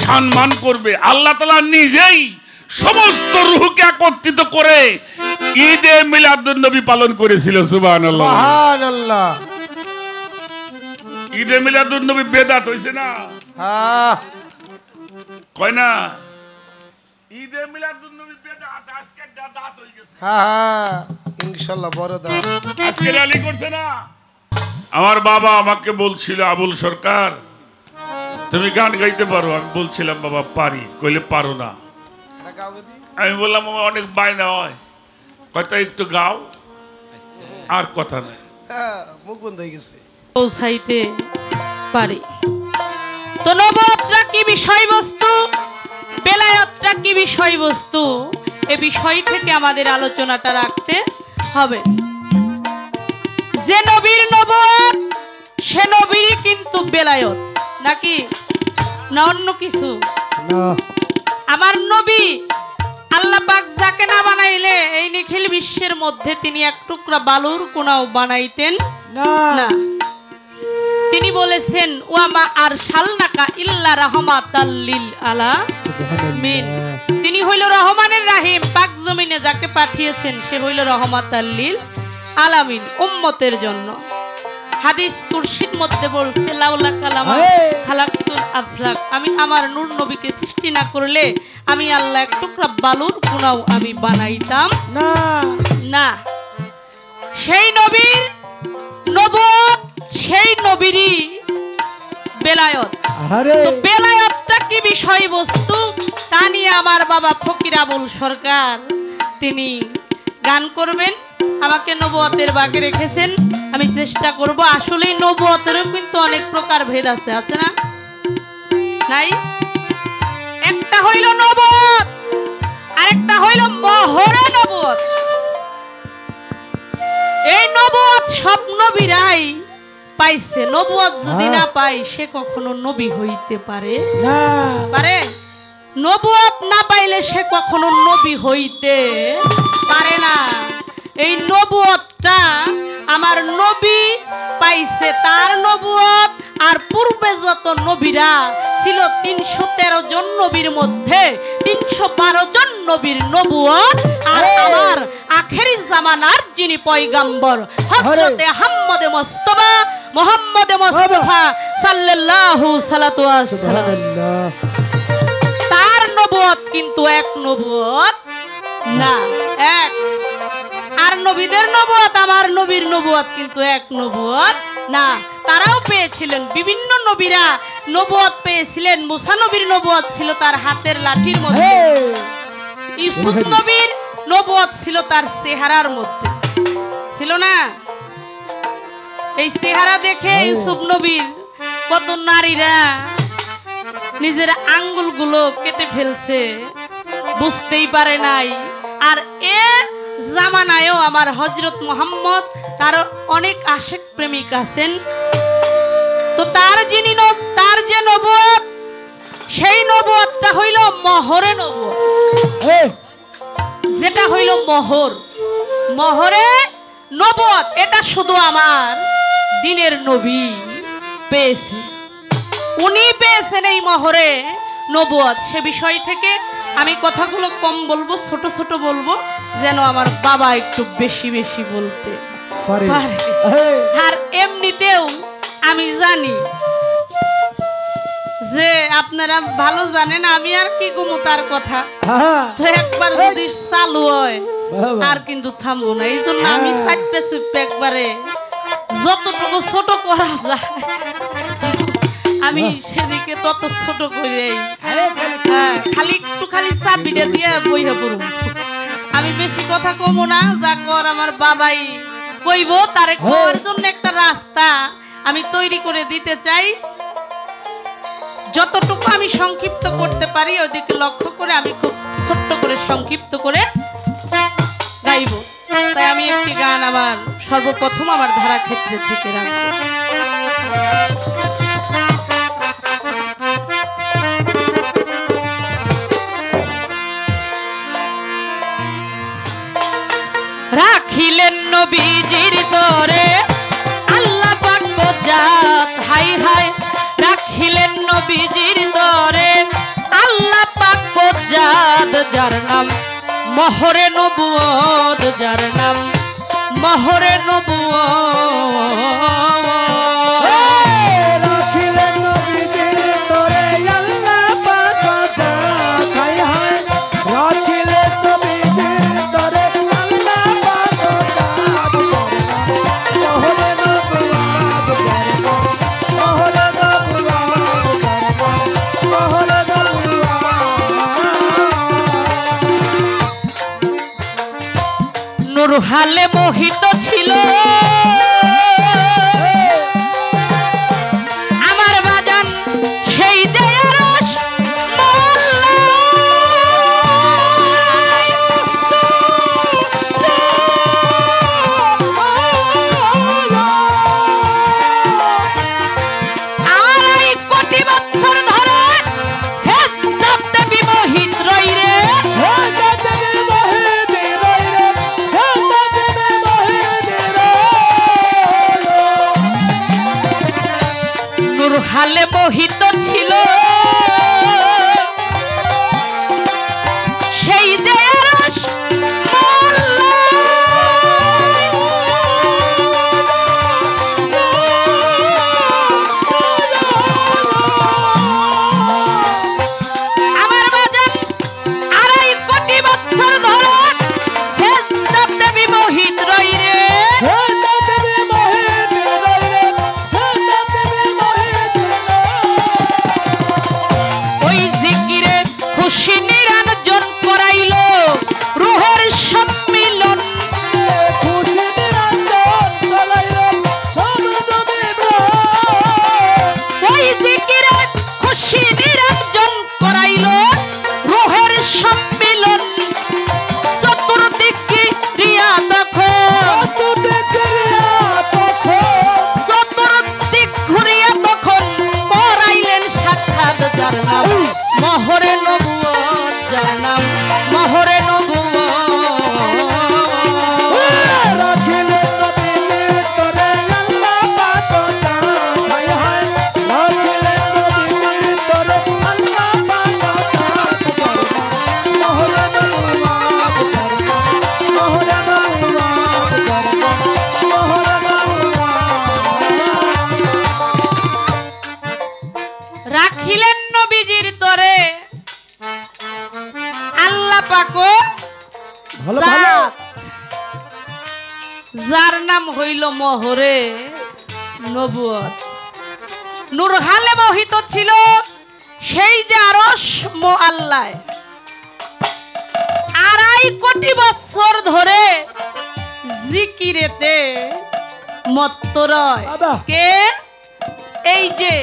সম্মান করবে। আল্লাহ তাআলা নিজেই সমস্ত রূহকে একত্রিত করে ঈদে মিলাদুন নবী পালন করেছিল। সুবহানাল্লাহ সুবহানাল্লাহ। ঈদে মিলাদুন নবী বেদাত হইছে না? হ্যাঁ কয় না? ঈদে মিলাদুন নবী বেদাত, আজকে দাঁত হই গেছে। হ্যাঁ ইনশাআল্লাহ বড় দাও। আজকে র্যালি করছে না? আমার বাবা আমাকে বলছিল, আবুল সরকার তুমি গান গাইতে পারো? আমি বলছিলাম বাবা পারি। কইলে পারো না। আমি বললাম আমার অনেক বায়না হয়। কথা একটু গাও, আর কথা নাই। মুখ বন্ধ হয়ে গেছে। পৌঁছাইতে পারি তো নবুয়তটা কি বিষয়বস্তু, বেলায়েতটা কি বিষয়বস্তু, এ বিষয় থেকে আমাদের আলোচনাটা রাখতে হবে। যে নবীর নবুয়ত সে নবীরই কিন্তু বেলায়েত, নাকি না অন্য কিছু? আমার নবী আল্লাহ পাক যাকে না বানাইলে এই নিখিল বিশ্বের মধ্যে তিনি এক টুকরা বালুর কোনাও বানাইতেন না। তিনি বলেছেন ওয়ামা আরসালনাকা ইল্লা রাহমাতাল লিল আলামিন। তিনি হইল রহমানের রাহিম। পাক জমিনে যাকে পাঠিয়েছেন সে হইল রহমাতাল লিল আলামিন, উম্মতের জন্য। হাদিস কুরসির মধ্যে বলছে লাউলা কালামা খালাকতুল আফলাক, আমি আমার নূর নবীকে সৃষ্টি না করলে আমি আল্লাহ এক টুকরা বালুর কোনাও আমি বানাইতাম না। সেই নবীর নবুয়ত, সেই নবীরই বেলায়েত। তো বেলায়েতটা কি বিষয়বস্তু তা নিয়ে আমার বাবা ফকির আবুল সরকার তিনি গান করবেন। আমাকে নবুয়তের বাগে রেখেছেন, আমি চেষ্টা করব। আসলেই নবুয়তেরও কিন্তু অনেক প্রকার ভেদ আছে, আছে না? নাই? একটা হইল নবুয়ত, আরেকটা হইল মহরে নবুয়ত। এই নবুয়ত সব নবীরাই পাইছে। নবুয়ত যদি না পাই সে কখনো নবী হইতে পারে না। পারে? নবুয়ত না পাইলে সে কখনো নবী হইতে পারে না। এই নবুয়তটা আমার নবী পাইছে, তার নবুয়ত। আর পূর্বে যত নবীরা ছিল 313 জন নবীর মধ্যে 312 জন নবীর নবুয়ত। আর আমার আখেরি জামানার যিনি পয়গাম্বর হযরতে মুহাম্মদ মুস্তাফা সাল্লাল্লাহু সাল্লাতু ওয়াসাল্লাম, তার নবুয়ত কিন্তু এক নবুয়ত না, এক। আর নবীদের নবুয়ত, আমার নবীর নবুয়ত কিন্তু এক নবুয়ত না। তারাও পেয়েছিলেন, বিভিন্ন নবীরা নবুয়ত পেয়েছিলেন। মুসা নবীর নবুয়ত ছিল তার হাতের লাঠির মধ্যে, ইউসুফ নবীর নবুয়ত ছিল তার চেহারার মধ্যে, ছিল না? এই চেহারা দেখে ইউসুফ নবীর কত নারীরা নিজের আঙ্গুলগুলো কেটে ফেলছে, বুঝতেই পারে নাই। আর এ জামানায়ও আমার হযরত মুহাম্মদ, তার অনেক আশিক প্রেমিক আছেন। তো তার যে নবুয়ত, সেই নবুয়তটা হইল মহরে নবুয়ত, যেটা হইল মহরে নবুয়ত। এটা শুধু আমার দিনের নবী পেয়েছে, উনি পেয়েছেন এই মহরে নবুয়ত। সে বিষয় থেকে আমি কথাগুলো কম বলবো, ছোট ছোট বলবো, যেন আমার বাবা একটু বেশি বেশি বলতে পারে। আর এমনিতেও আমি জানি যে আপনারা ভালো জানেন, আমি আর কি কমু তার কথা। তো একবার যদি চালু হয় আর কিন্তু থামবো না। এই জন্য আমি চাইতে চুপে একবারে যতটুকু ছোট করা যায় আমি সেদিকে তত ছোট করে খালি একটু চাবিটা দিয়ে বইয়া পড়ব। আমি বেশি কথা কমো না, যা কর আমার বাবাই কইব। তারে করার জন্য একটা রাস্তা আমি তৈরি করে দিতে চাই। যতটুকু আমি সংক্ষিপ্ত করতে পারি ওইদিকে লক্ষ্য করে আমি খুব ছোট্ট করে সংক্ষিপ্ত করে গাইব। তাই আমি একটি গান আমার সর্বপ্রথম আমার ধারা ক্ষেত্রে থেকে রাখবো। রাখিলেন নবীজির দরে আল্লাহ পাক জাত, হাই হাই। রাখিলেন নবীজির দরে যার নাম মহরে নবুয়ত, যার নাম মহরে নবুয়ত। নূর হালে মোহিত ছিল আমার বাজান সেই যে আরশ আড়াই কোটি বছর ধরে সেজদাতে বিমোহিত রই রে, হালে মোহিত ছিল সেই যে আরশ আমার বাজান আড়াই কোটি বছর ধরে সেজদাতে বিমোহিত রই রে, খুশি নিরঞ্জন করাইল রুহের সম্মিলন, ওই জিকিরে খুশি নিরঞ্জন করাইল রুহের সম্মিলন। চতুর্দিকে রিয়া তখন, চতুর্দিক ঘুরিয়া তখন করাইলেন সাক্ষাৎ যার নাম মহরে নবুয়ত, যার নাম মহরে নবুয়ত। রাখিলেন নবীজির তরে আল্লাহ পাক যার নাম হইল মহরে নবুয়ত। নূর হালে মোহিত ছিল সেই যে আরশ মুআল্লায়, আড়াই কোটি বছর ধরে জিকিরেতে মত্ত রয় কে, এই যে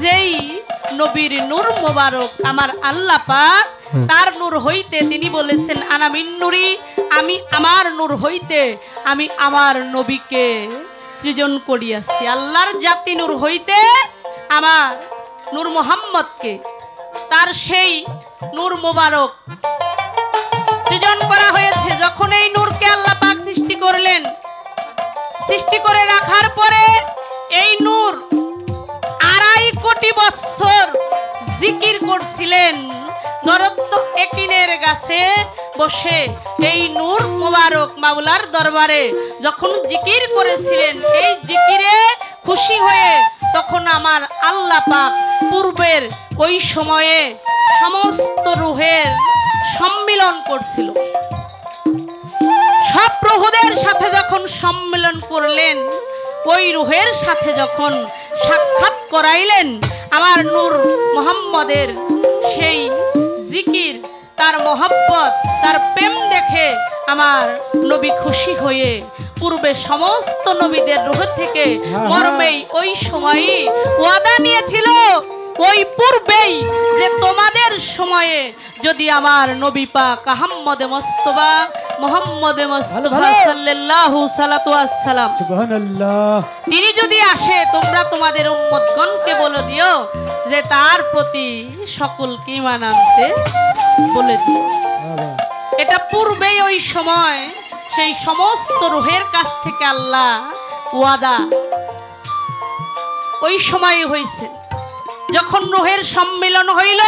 যেই নবীর নূর মোবারক আমার আল্লাহ পাক তার নূর হইতে তিনি বলেছেন আনা মিন নূরি, আমি আমার নূর হইতে আমি আমার নবীকে সৃজন করিয়াছি। আল্লাহর জাতি নূর হইতে আমার নূর মুহাম্মদকে তার সেই নূর মোবারক সৃজন করা হয়েছে। যখন এই নূরকে আল্লাহ পাক সৃষ্টি করলেন, সৃষ্টি করে রাখার পরে এই নূর আড়াই কোটি বছর জিকির করছিলেন নরত্ব একিনের গাছে বসে। এই নূর মুবারক মাওলার দরবারে যখন জিকির করেছিলেন, এই জিকিরে খুশি হয়ে তখন আমার আল্লাহ পাক পূর্বের ওই সময়ে সমস্ত রূহের সম্মিলন করছিল। সব রূহদের সাথে যখন সম্মিলন করলেন, ওই রূহের সাথে যখন সাক্ষাৎ করাইলেন আমার নূর মুহাম্মদের সেই জিকির, তার মহব্বত, তার প্রেম দেখে আমার নবী খুশি হয়ে পূর্বে সমস্ত নবীদের রূহ থেকে মর্মেই ওই সময়ই ওয়াদা নিয়েছিল, ওই পূর্বেই যে তোমাদের সময়ে যদি আমার নবী পাক আহম্মদে মুস্তাফা মুহাম্মদে মুস্তাফা সাল্লাল্লাহু সাল্লাতু ওয়াসসালাম সুবহানাল্লাহ তিনি যদি আসে, তোমরা তোমাদের উম্মতগণকে বলে দিও যে তার প্রতি সকলকে ঈমান আনতে বলে দিও। এটা পূর্বেই ওই সময় সেই সমস্ত রূহের কাছ থেকে আল্লাহ ওয়াদা ওই সময় হয়েছে। যখন রূহের সম্মিলন হইল,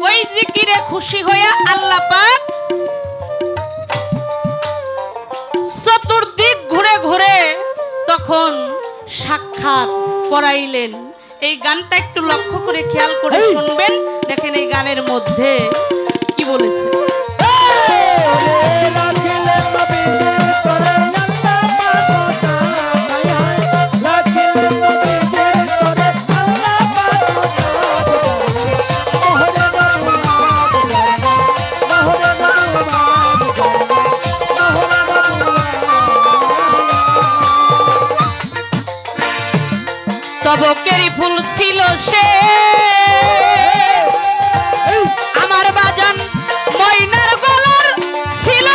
ওই খুশি হইয়া আল্লাহ পাক চতুর্দিক ঘুরে ঘুরে তখন সাক্ষাৎ করাইলেন। এই গানটা একটু লক্ষ্য করে খেয়াল করে শুনবেন। দেখেন এই গানের মধ্যে কি বলেছে। তবকেরই ফুল ছিল সে আমার বাজান ময়নার গলার ছিল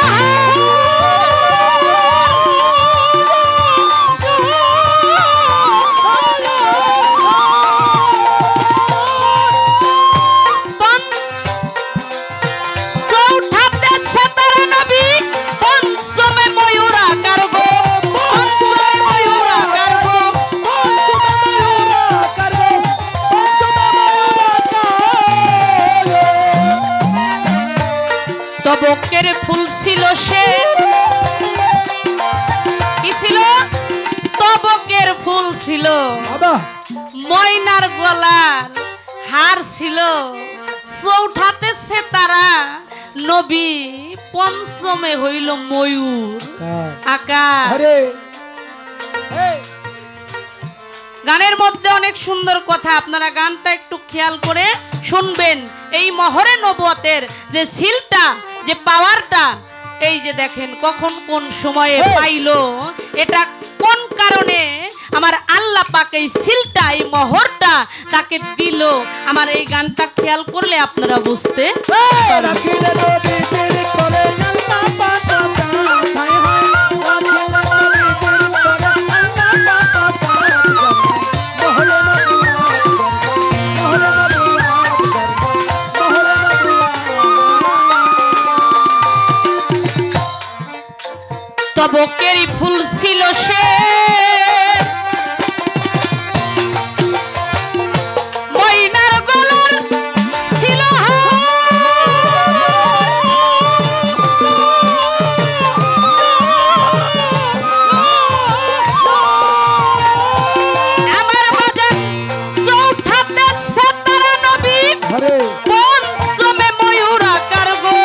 তবকের ফুল ছিল সে কি ছিল? তবকের ফুল ছিল, ময়নার গলার হার ছিল, চৌঠাতে সে তারা নবী, পঞ্চমে হইল ময়ূর আকার। গানের মধ্যে অনেক সুন্দর কথা, আপনারা গানটা একটু খেয়াল করে শুনবেন। এই মহরে নবুয়তের যে সিলটা, যে পাওয়ারটা, এই যে দেখেন কখন কোন সময়ে পাইলো, এটা কোন কারণে আমার আল্লাহ পাক এই সিলটা, এই মহরটা তাকে দিল। আমার এই গানটা খেয়াল করলে আপনারা বুঝতে তবকেরই ফুল ছিল সে ময়নার গলার ছিল আমার বাজান চৌঠাতে সাতারা নবী, পঞ্চমে ময়ূর আকার গো।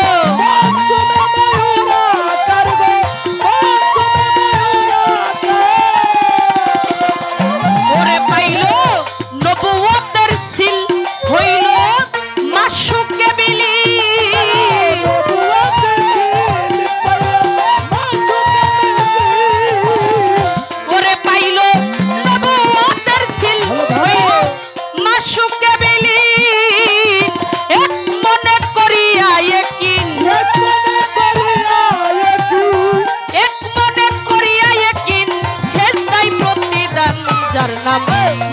যার নাম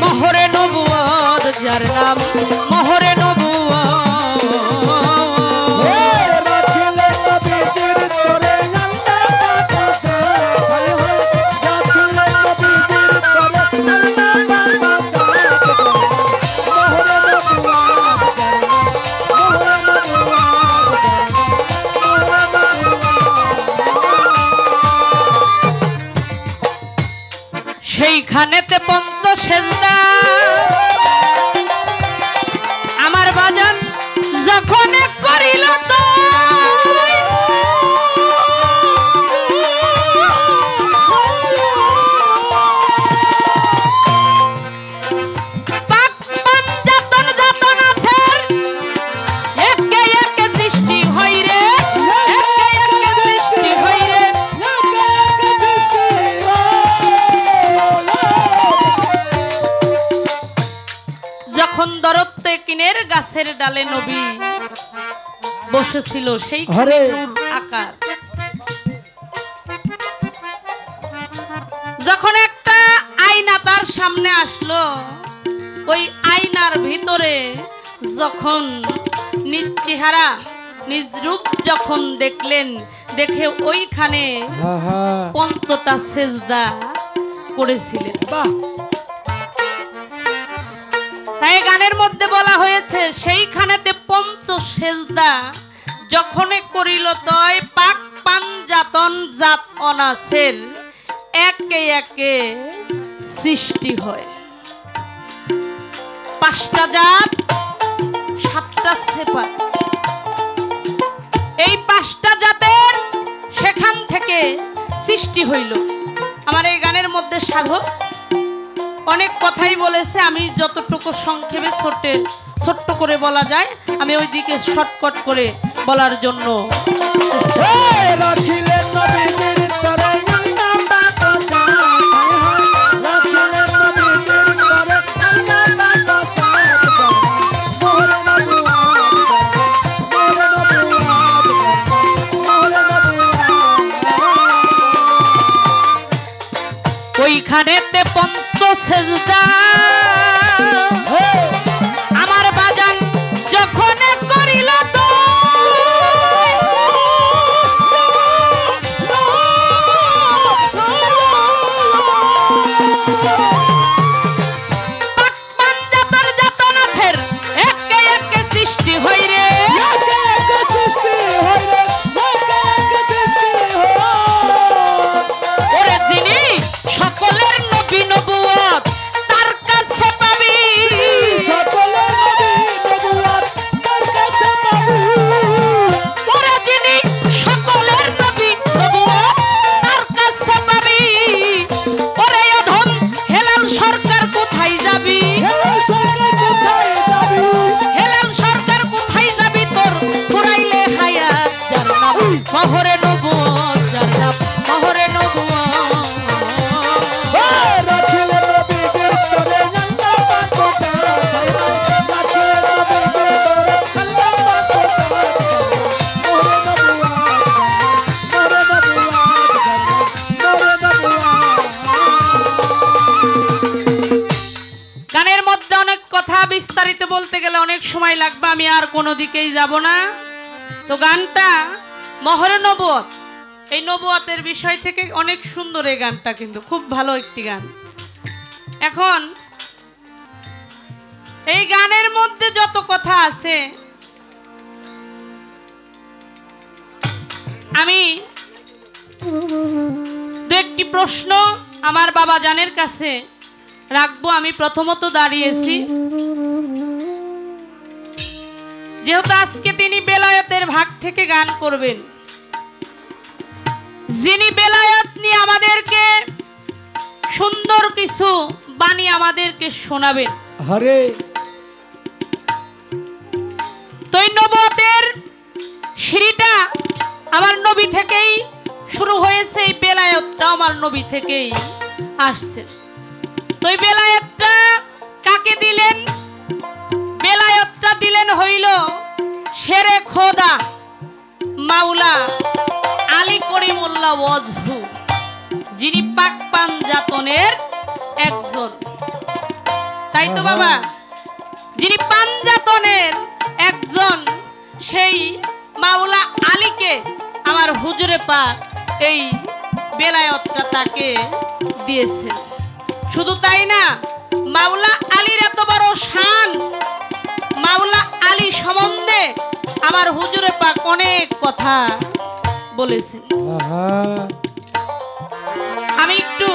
মহরে নবুয়ত, যার নাম মহরে সেইখানেতে পন্ত সেজদা আমার বাজান যখন করিল তো কিনের গাছের ডালে নবী বসেছিল, সেইখানে নূর আকার। যখন একটা আয়না তার সামনে আসলো, ওই আয়নার ভিতরে যখন নিজ চেহারা, নিজ রূপ যখন দেখলেন, দেখে ওইখানে পঞ্চটা সেজদা করেছিলেন। তাই গানের মধ্যে বলা হয়েছে সেইখানেতে পঞ্চ সেজদা যখনে করিল তয় পাক পাঞ্জাতন জাত অনাসের একে একে সৃষ্টি হয়। 5টা জাত 7টা সেপার, এই 5টা জাতের সেখান থেকে সৃষ্টি হইল। আমার এই গানের মধ্যে সাধক অনেক কথাই বলেছে, আমি যতটুকু সংক্ষেপে ছোট্ট করে বলা যায় আমি ওই দিকে শর্টকাট করে বলার জন্য ওইখানেতে পঞ্চ সেজদা আমার বাজান যখন করিল তো পাঞ্জাতর জাতনাথের একে একে সৃষ্টি হই রে, ওরে যিনি সকলের নবী নবুয়ত তার কাছে পাবি, ওরে যিনি সকলের নবী নবুয়ত তার কাছে পাবি, ওরে অধম হেলাল সরকার কোথায় যাবি, হেলাল সরকার কোথায় যাবি, তোর ফুরাইলে হায়াত যার নাম মহরে নবুয়ত, যার নাম মহরে নবুয়ত। গানের মধ্যে অনেক কথা বিস্তারিত বলতে গেলে অনেক সময় লাগবে, আমি আর কোনো দিকেই যাব না। তো গানটা মহরে নবুয়ত, এই নবুয়তের বিষয় থেকে অনেক সুন্দর এই গানটা, কিন্তু খুব ভালো একটি গান। এখন এই গানের মধ্যে যত কথা আছে আমি দু একটি প্রশ্ন আমার বাবা জানের কাছে রাখবো। আমি প্রথমত দাঁড়িয়েছি যেহেতু আজকে তিনি বেলায়েতের ভাগ থেকে গান করবেন, যিনি বেলায়েত নিয়ে আমাদেরকে সুন্দর কিছু বাণী আমাদেরকে শোনাবেন। হরে তো এই নবুয়তের সিঁড়িটা আমার নবী থেকেই শুরু হয়েছে, এই বেলায়েতটা আমার নবী থেকেই আসছে। তো এই বেলায়েতটা কাকে দিলেন? বেলায়েতটা দিলেন হইল শেরে খোদা মাওলা আলী করিমুল্লাহ ওয়াজহু, যিনি পাক পাঞ্জাতনের একজন। তাই তো বাবা, যিনি পাঞ্জাতনের একজন, সেই মাওলা আলীকে আমার হুজুরে পাক এই বেলায়েতটা তাকে দিয়েছেন। শুধু তাই না, মাওলা আলীর এত বড় শান, মাওলা আলী সম্বন্ধে আমার হুজুরে পাক অনেক কথা বলেছেন। আমি একটু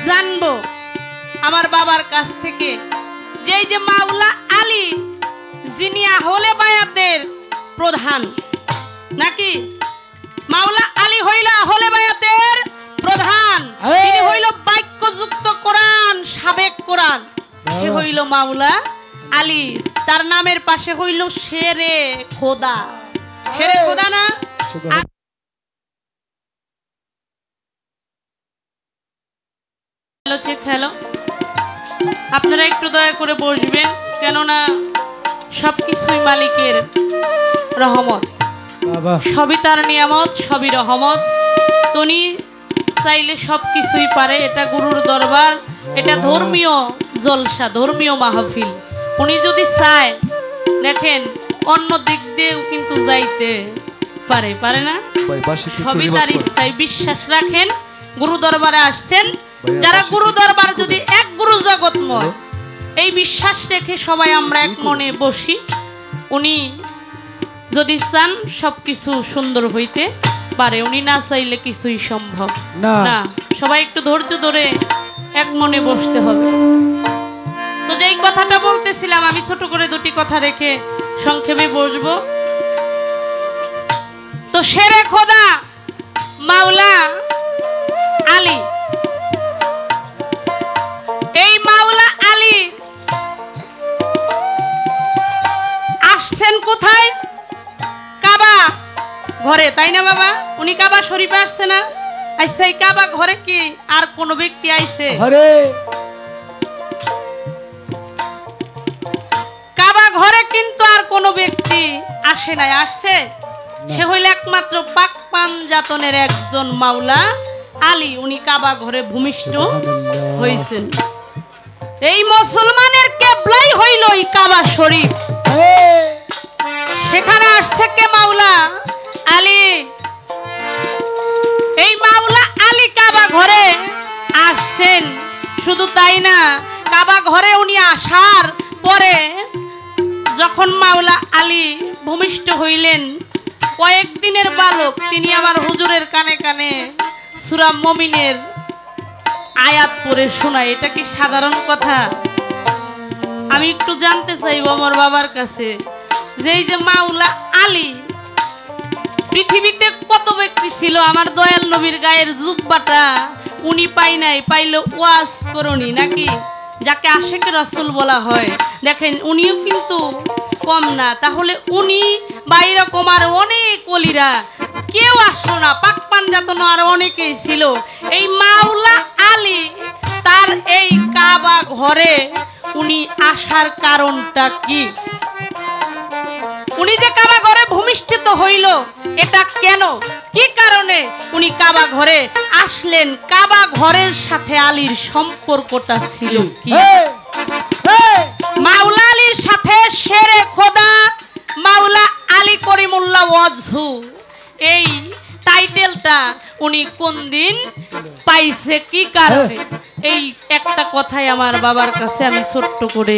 জানবো আমার বাবার কাছ থেকে যে এই যে মাওলা আলী, যিনি আহলে বায়াতের প্রধান, নাকি মাওলা আলী হইল আহলে বায়াতের প্রধান, তিনি হইল বাক্যযুক্ত কোরআন, সাবেক কোরআন, সে হইল মাওলা আলী। তার নামের পাশে হইল শেরে খোদা, শেরে খোদা না? খেলো, আপনারা একটু দয়া করে বসবেন, কেননা সবকিছুই মালিকের রহমত, সবই তার নিয়ামত, সবই রহমত। তিনি চাইলে সবকিছুই পারে। এটা গুরুর দরবার, এটা ধর্মীয় জলসা, ধর্মীয় মাহফিল। উনি যদি চায়, দেখেন অন্য দিক দিয়েও কিন্তু যাইতে পারে, পারে না? সবই তার ইচ্ছায়। বিশ্বাস রাখেন, গুরু দরবারে আসছেন যারা, গুরু দরবার যদি এক গুরু জগৎময়, এই বিশ্বাস রেখে সবাই আমরা এক মনে বসি। উনি যদি চান সবকিছু সুন্দর হইতে পারে, উনি না চাইলে কিছুই সম্ভব না। সবাই একটু ধৈর্য ধরে এক মনে বসতে হবে। তো যেই কথাটা বলতেছিলাম, আমি ছোট করে দুটি কথা রেখে সংক্ষেপে বসবো। তো শেরে খোদা মাওলা আলী, এই মাওলা আলী আসছেন কোথায়? কাবা ঘরে, তাই না বাবা? উনি কাবা শরীফে আসছে না? আচ্ছা, এই কাবা ঘরে কি আর কোন ব্যক্তি আইছে? কাবা ঘরে কিন্তু আর কোন ব্যক্তি আসে নাই। আসছে সে হইল একমাত্র পাক পাঞ্জাতনের একজন মাওলা আলী। উনি কাবা ঘরে ভূমিষ্ঠ হয়েছেন। এই মুসলমানের কেবলাই হইল এই কাবা শরীফ। সেখানে আসছে কে? মাওলা আলী। এই মাওলা আলী কাবা ঘরে আসছেন। শুধু তাই না, কাবা ঘরে উনি আসার পরে যখন মাওলা আলী ভূমিষ্ঠ হইলেন, কয়েকদিনের বালক তিনি আমার হুজুরের কানে কানে সূরা মুমিনের আয়াত পড়ে শোনায়। এটা কি সাধারণ কথা? আমি একটু জানতে চাইব আমার বাবার কাছে যে এই যে মাওলা আলী, পৃথিবীতে কত ব্যক্তি ছিল? আমার দয়াল নবীর গায়ের জুব্বাটা উনি পাই নাই, পাইলে ওয়াজ করনি নাকি, যাকে আশেক রাসূল বলা হয়। দেখেন উনিও কিন্তু কম না। তাহলে উনি বা এরকম আর অনেক ওলিরা কেউ আসলো না, পাক পাঞ্জাতন আর অনেকেই ছিল। এই মাওলা আলী তার এই কাবা ঘরে উনি আসার কারণটা কি? উনি যে কাবা ঘরে ভূমিষ্ঠিত হইল, এটা কেন, কি কারণে উনি কাবা ঘরে আসলেন? কাবা ঘরের সাথে আলীর সম্পর্কটা ছিল কি? মাওলা আলীর সাথে শেরে খোদা মাওলা আলী করিমুল্লাহ ওয়াজহু, এই টাইটেলটা উনি কোন দিন পাইছে, কি কারণে? এই একটা কথাই আমার বাবার কাছে আমি ছোট্ট করে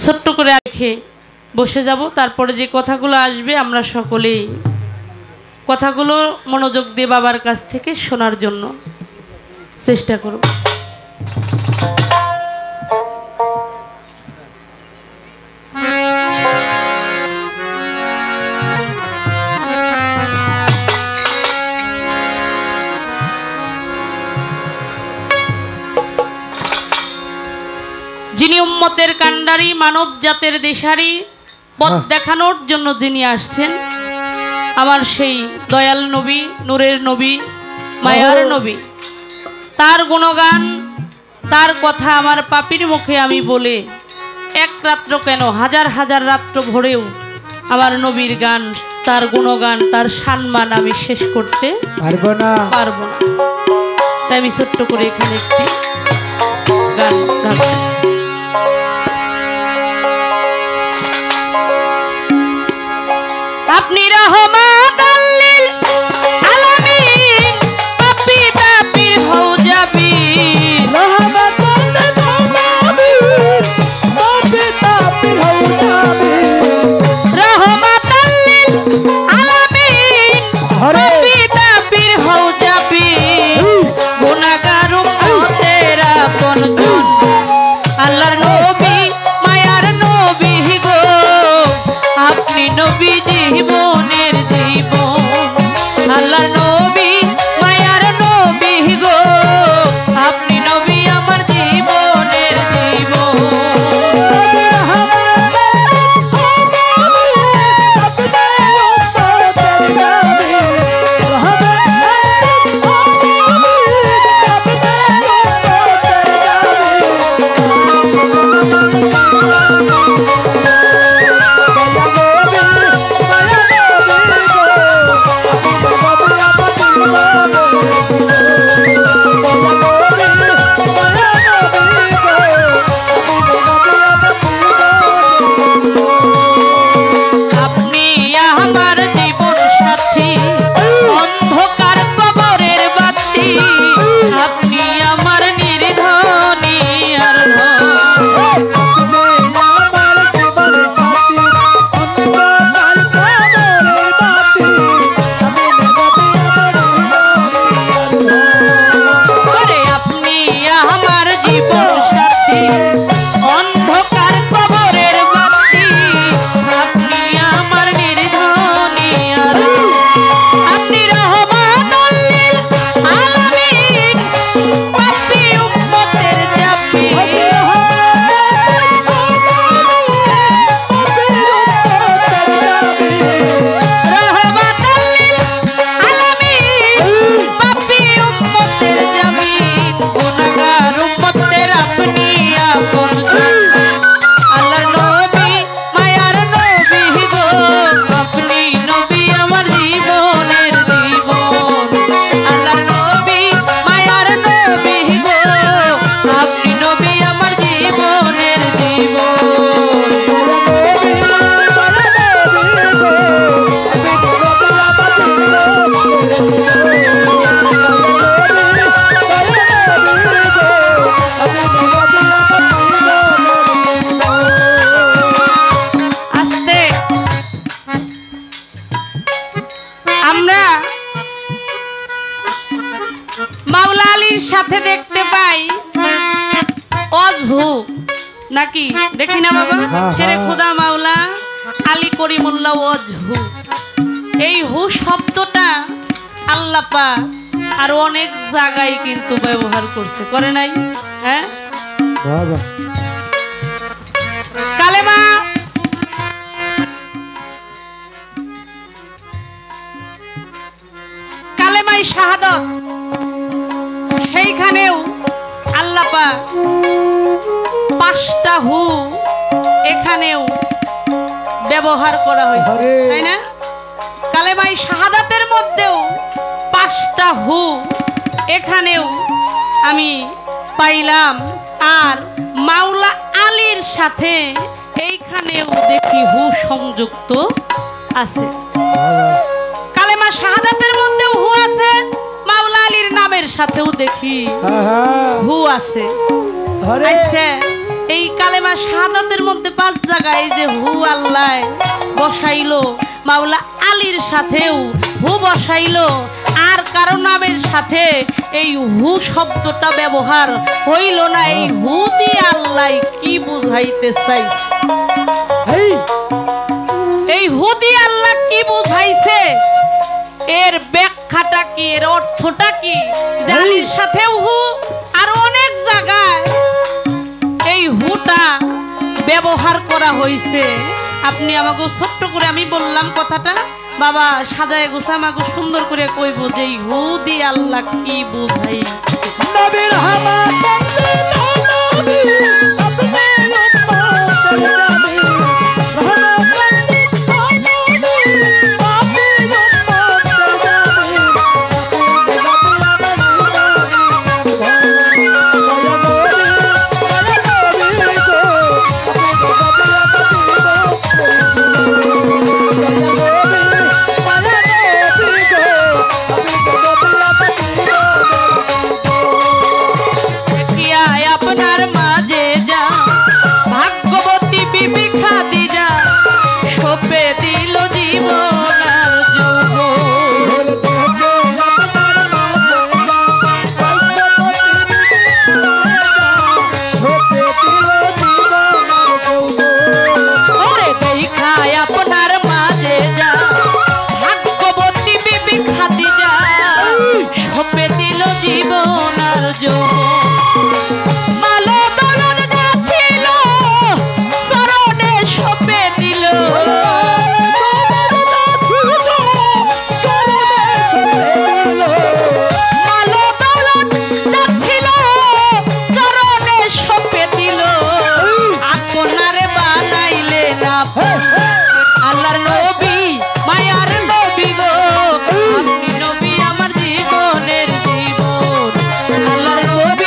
ছোট্ট করে রেখে বসে যাব। তারপরে যে কথাগুলো আসবে আমরা সকলেই কথাগুলো মনোযোগ দিয়ে বাবার কাছ থেকে শোনার জন্য চেষ্টা করব। যিনি উম্মতের কান্ডারি, মানব জাতের দেশারি, পথ দেখানোর জন্য যিনি আসছেন, আমার সেই দয়াল নবী, নূরের নবী, মায়ার নবী, তার গুণগান, তার কথা আমার পাপির মুখে আমি বলে এক রাত্র কেন হাজার হাজার রাত্র ভরেও আমার নবীর গান, তার গুণগান, তার সম্মান আমি শেষ করতে পারবো না। তাই আমি ছোট্ট করে এখানে একটি গান রাখি। আপনি রহমত লিল আলামিন, পাপি তাপির হও যাবি, রহমত লিল আলামিন, পাপি তাপির হও যাবি, রহমত লিল আলামিন, পাপি তাপির হও যাবি, গুনাহগার উম্মতেরা আপনি আমার নির্ধনী আর ধন। ওরে আপনি আমার জীবন সাথী, অন্ধকার কবরের বাতি, আপনি আমার নির্ধনী আর ধন। আপনি রহমাতুল লিল আলামিন, পাপী উম্মতের জামিন। রহমাতুল লিল আলামিন, পাপী উম্মতের জামিন। গুনাহগার উম্মতের আপনি আপনজন। আল্লাহর নবী মায়ার নবী গো, আপনি নবী আমার জীবনের জীবন। আল্লাহর নবী মায়ার নবী গো, আপনি নবী আমার জীবনের জীবন। আস্তে আমরা মাওলা আলীর সাথে দেখতে পাই অজহু, নাকি দেখি না বাবা? শেরে খুদা মাওলা আলী করিমুল্লাহ অজহু। এই হু শব্দটা আল্লাহ পাক আর অনেক জায়গায় কিন্তু ব্যবহার করছে, করে নাই? হ্যাঁ, কালেমা কালেমাই শাহাদাত, সেইখানেও আল্লাহ পাক 5টা হু এখানেও ব্যবহার করা হয়েছে, তাই না? কালেমাই শাহাদাতের মধ্যেও 5টা হু এখানেও আমি পাইলাম। আর মাওলা আলীর সাথে এইখানেও দেখি হু সংযুক্ত আছে। কালেমা শাহাদাতের মধ্যেও হু আছে, মাওলা আলীর নামের সাথেও দেখি হু আছে। আচ্ছা, এই কালেমা শাহাদাতের মধ্যে 5 জায়গায় যে হু আল্লাহ বসাইলো, মাওলা আলীর সাথেও হু বসাইলো, আর কারো নামের সাথে এই হু শব্দটা ব্যবহার হইল না। এই হু দিয়ে আল্লাহ কি বুঝাইতে চাইছে? এই হু দিয়ে আল্লাহ কি বুঝাইছে, এর ব্যাখ্যাটা কি, এর অর্থটা কি? জালির সাথেও হু, আর অনেক জায়গায় এই হুটা ব্যবহার করা হয়েছে। আপনি আমাকে ছোট্ট করে, আমি বললাম কথাটা, বাবা সাজায় গোছা আমাকে সুন্দর করে কইব যে এই হু দিয়ে আল্লাহ কি বুঝাইছে। নবীর হামা আল্লাহর নবী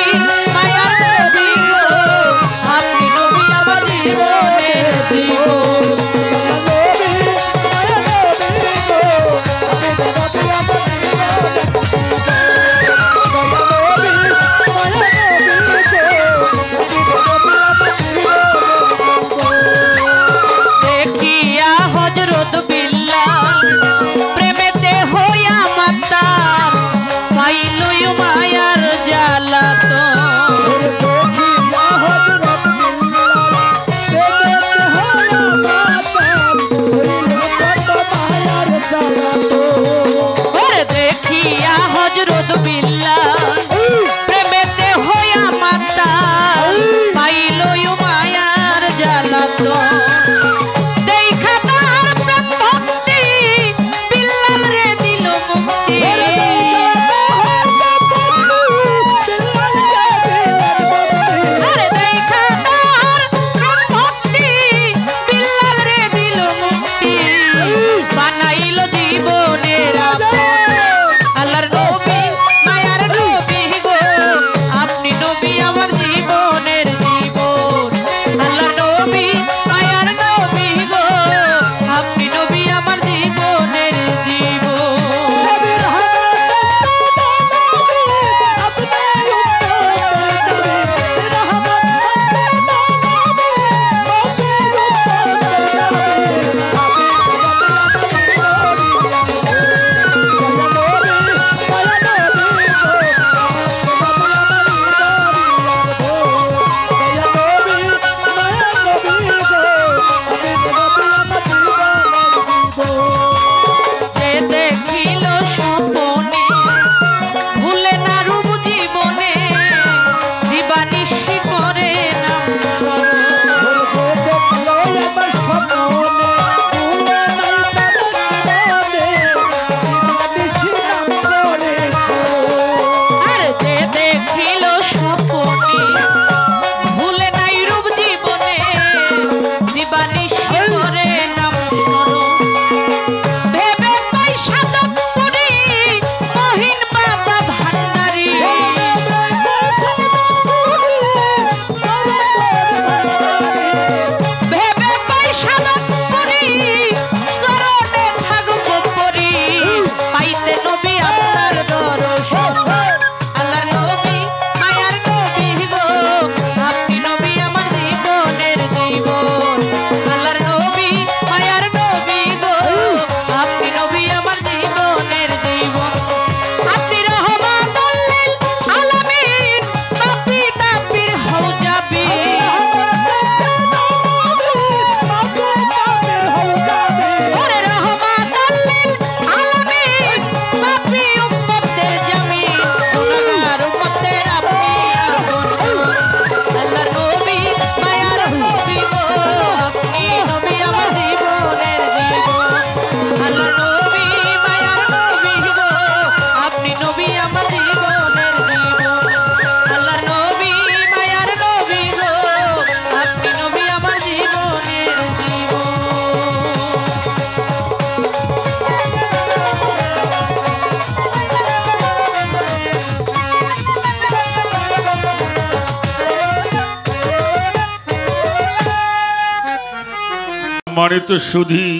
সম্মানিত সুধী,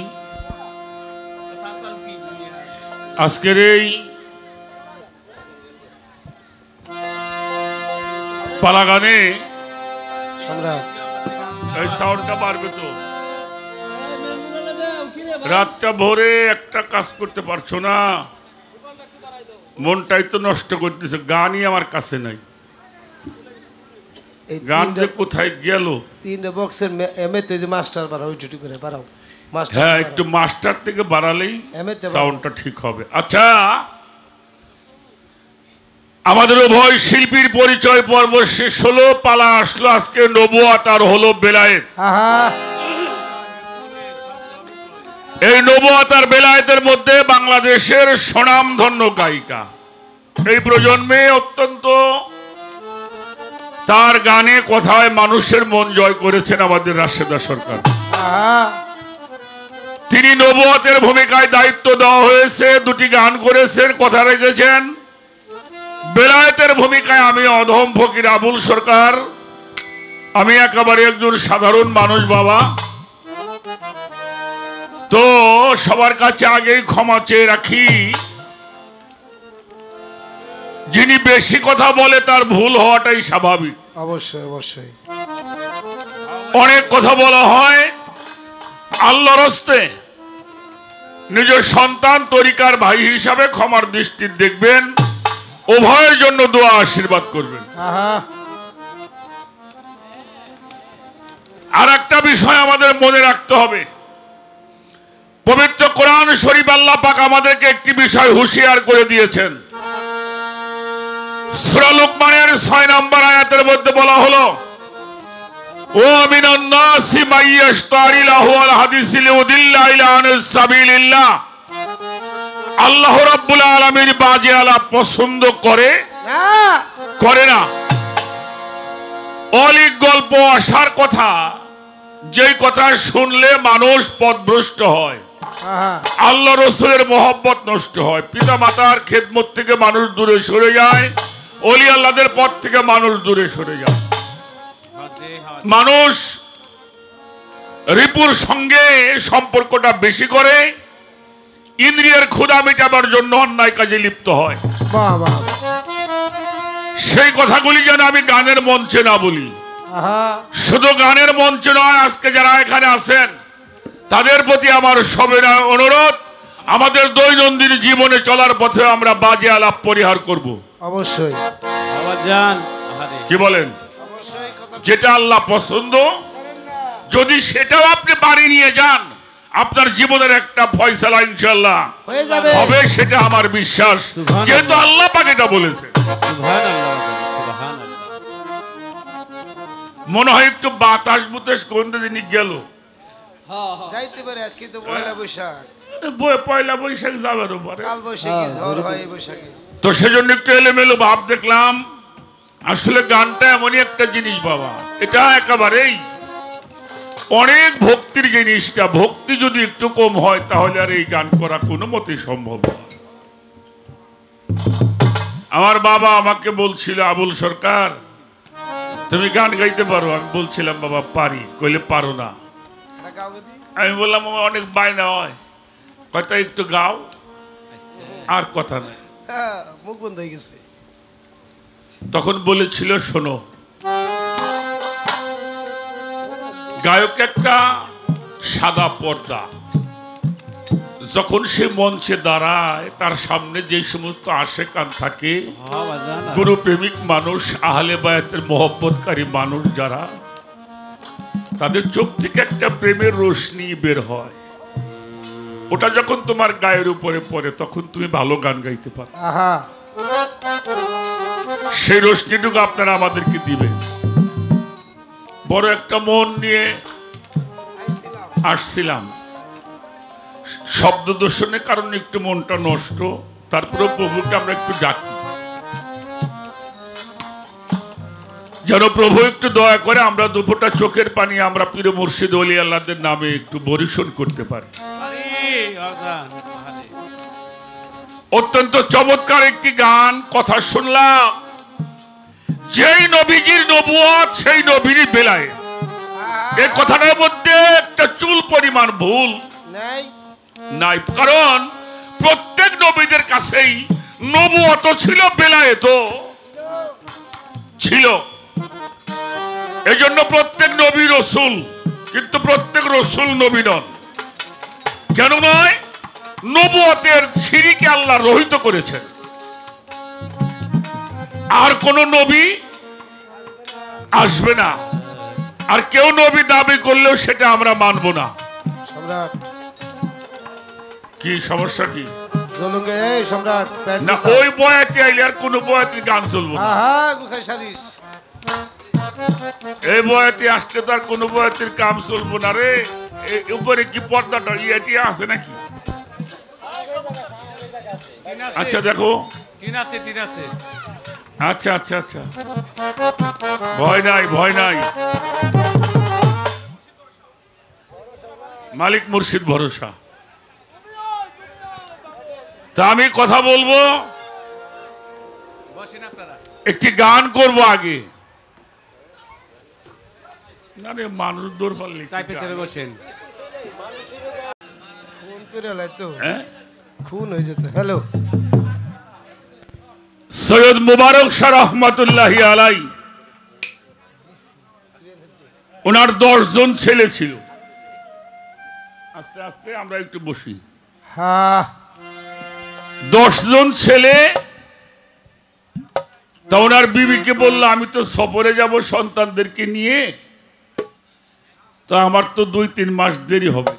আজকের এই পালাগানে সম্রাট এই সাউন্ডটা বাড়বে তো। রাতটা ভোরে একটা কাজ করতে পারছো না, মনটাই তো নষ্ট করতেছে। গানই আমার কাছে নাই, এই গান যে কোথায় গেল। তিনটে বক্সের এমএতে যে মাস্টার বাড়াও ওই ডিউটি করে বাড়াও মাস্টার হ্যাঁ, একটু মাস্টার থেকে বাড়ালেই এমএতে সাউন্ডটা ঠিক হবে। আচ্ছা, আমাদের উভয় শিল্পীর পরিচয় পর্ব শেষ হলো, পালা আসলো আজকে নবুয়াত আর হলো বেলায়েত। আহা এই নবুয়াত আর বেলায়েতের মধ্যে বাংলাদেশের স্বনামধন্য গায়িকা, এই প্রজন্মে অত্যন্ত তার গানে কথায় মানুষের মন জয় করেছেন আমাদের রাশেদা সরকার। আহা তিনি নবুয়াতের ভূমিকায় দায়িত্ব দেওয়া হয়েছে, দুটি গান করেছেন, কথা রেখেছেন। বেলায়েতের ভূমিকায় আমি অধম ফকির আবুল সরকার, আমি একেবারে একজন সাধারণ মানুষ বাবা। তো সবার কাছে আগেই ক্ষমা চেয়ে রাখি, যিনি বেশি কথা বলে তার ভুল হওয়াটাই স্বাভাবিক। অবশ্যই অবশ্যই অনেক কথা বলা হয়, আল্লাহর হস্তে নিজের সন্তান তরিকার ভাই হিসাবে ক্ষমার দৃষ্টি দেখবেন, উভয়ের জন্য দোয়া আশীর্বাদ করবেন। আহা আর একটা বিষয় আমাদের মনে রাখতে হবে, পবিত্র কোরআন শরীফ আল্লাহ পাক আমাদেরকে একটি বিষয় হুঁশিয়ার করে দিয়েছেন। সূরা লুকমানের 6 নম্বর আয়াতের মধ্যে বলা হলো, ও মিনান নাসি মাইয়াশতারি লাহুল হাদিসি লিউদিল্লা ইলা আনিস সাবিলিল্লাহ। আল্লাহ রাব্বুল আলামিন বাজে আলাপ পছন্দ করে না। অলিক গল্প আসার কথা, যেই কথা শুনলে মানুষ পথভ্রষ্ট হয়, আহা আল্লাহ রসুলের মহব্বত নষ্ট হয়, পিতা মাতার খেদমত থেকে মানুষ দূরে সরে যায়, অলি আল্লাহদের পথ থেকে মানুষ দূরে সরে যায়। মানুষ রিপুর সঙ্গে সম্পর্কটা বেশি করে, ইন্দ্রিয়ের ক্ষুধা মেটাবার জন্য অন্যায় কাজে লিপ্ত হয়। বাহ বাহ সেই কথাগুলি যেন আমি গানের মঞ্চে না বলি। আহা শুধু গানের মঞ্চে নয়, আজকে যারা এখানে আছেন তাদের প্রতি আমার সবিনয় অনুরোধ, আমাদের দৈনন্দিন জীবনে চলার পথে আমরা বাজে আলাপ পরিহার করব। অবশ্যই কি বলেন? অবশ্যই কথা যেটা আল্লাহ পছন্দ, যদি সেটাও আপনি বাড়ি নিয়ে যান, আপনার জীবনের একটা ফয়সালা ইনশাআল্লাহ হয়ে যাবে হবে, সেটা আমার বিশ্বাস, যেহেতু আল্লাহ পাক এটা বলেছে। মনে হয় একটু বাতাস বুতাস কোন দিনই গেল। যাইতে পারে, আজকে তো পয়লা বৈশাখ, পয়লা বৈশাখ যাবে উপরে, কাল বৈশাখী ঝড় হয় এই বৈশাখে। তো সেজন্য একটু এলোমেলো ভাব দেখলাম। আসলে গানটা এমনই একটা জিনিস বাবা, এটা একেবারেই অনেক ভক্তির জিনিসটা। ভক্তি যদি একটু কম হয় তাহলে আর এই গান করা কোনো মতেই সম্ভব না। আমার বাবা আমাকে বলছিল, আবুল সরকার তুমি গান গাইতে পারো? আমি বলছিলাম বাবা পারি। কইলে পারো না। এটা গাও গদি আমি বললাম আমার অনেক বায়না হয়, কথা একটু গাও, আর কথা নাই। হ্যাঁ, মুখ বন্ধ হয়ে গেছে। তখন বলেছিল, শোনো, গায়ক একটা সাদা পর্দা, যখন সে মঞ্চে দাঁড়ায় তার সামনে যে সমস্ত আশেকান থাকে, গুরু প্রেমিক মানুষ, আহলে বায়াতের মহব্বতকারী মানুষ যারা, তাদের চোখ থেকে একটা প্রেমের রোশনি বের হয়। ওটা যখন তোমার গায়ের উপরে পড়ে তখন তুমি ভালো গান গাইতে পারো। আহা সেই রোশনিটুকু আপনারা আমাদেরকে দিবেন। বড় একটা মন নিয়ে আসছিলাম, শব্দ দূষণের কারণে একটু মনটা নষ্ট, তারপরে প্রভুকে আমরা একটু ডাকি যেন প্রভু একটু দয়া করে আমরা দুপুরটা চোখের পানি আমরা পীর মুর্শিদ ওলি আল্লাহদের নামে একটু বরিশন করতে পারি। অত্যন্ত চমৎকার একটি গান কথা শুনলাম, যেই নবীজির নবুয়ত সেই নবীরই বেলায়েত। এই কথাটার মধ্যে একটা চুল পরিমাণ ভুল নাই নাই, কারণ প্রত্যেক নবীদের কাছেই নবুয়ত ছিল, বেলায়েত ছিল। এজন্য প্রত্যেক নবী রসূল, কিন্তু প্রত্যেক রসূল নবী নন। কেন নয়? নবুয়তের সিঁড়িকে আল্লাহ রহিত করেছেন। আর কোন নবী আসবে না, আর কেউ নবী দাবি করলেও সেটা আমরা মানব না। সম্রাট কি সমস্যা কি? জলুঙ্গে এই সম্রাট প্যান্ট না, গুছা। ওই বয়াতে আইলে আর কোন বয়াতে গান চলবো না। আহা গুছাই সারিস। এই বয়াতে আসছে তার কোন বয়াতের কাম চলবো না রে। উপরে কি পর্দাটা ইয়েটি আছে নাকি? আচ্ছা দেখো, আচ্ছা আচ্ছা আচ্ছা, ভয় নাই ভয় নাই, মালিক মুর্শিদ ভরসা। তা আমি কথা বলবো, একটি গান করব আগে। না রে, মানুষ দৌড় পারলে বসেন, খুন করে লাইতো, হ্যাঁ খুন হয়ে যেত। হ্যালো, সৈয়দ মুবারক শাহ রহমাতুল্লাহি আলাই, ওনার 10 জন ছেলে ছিল। আস্তে আস্তে আমরা একটু বসি। হ্যাঁ 10 জন ছেলে। তা ওনার বিবিকে বললো, আমি তো সফরে যাব সন্তানদেরকে নিয়ে, তো আমার তো 2-3 মাস দেরি হবে।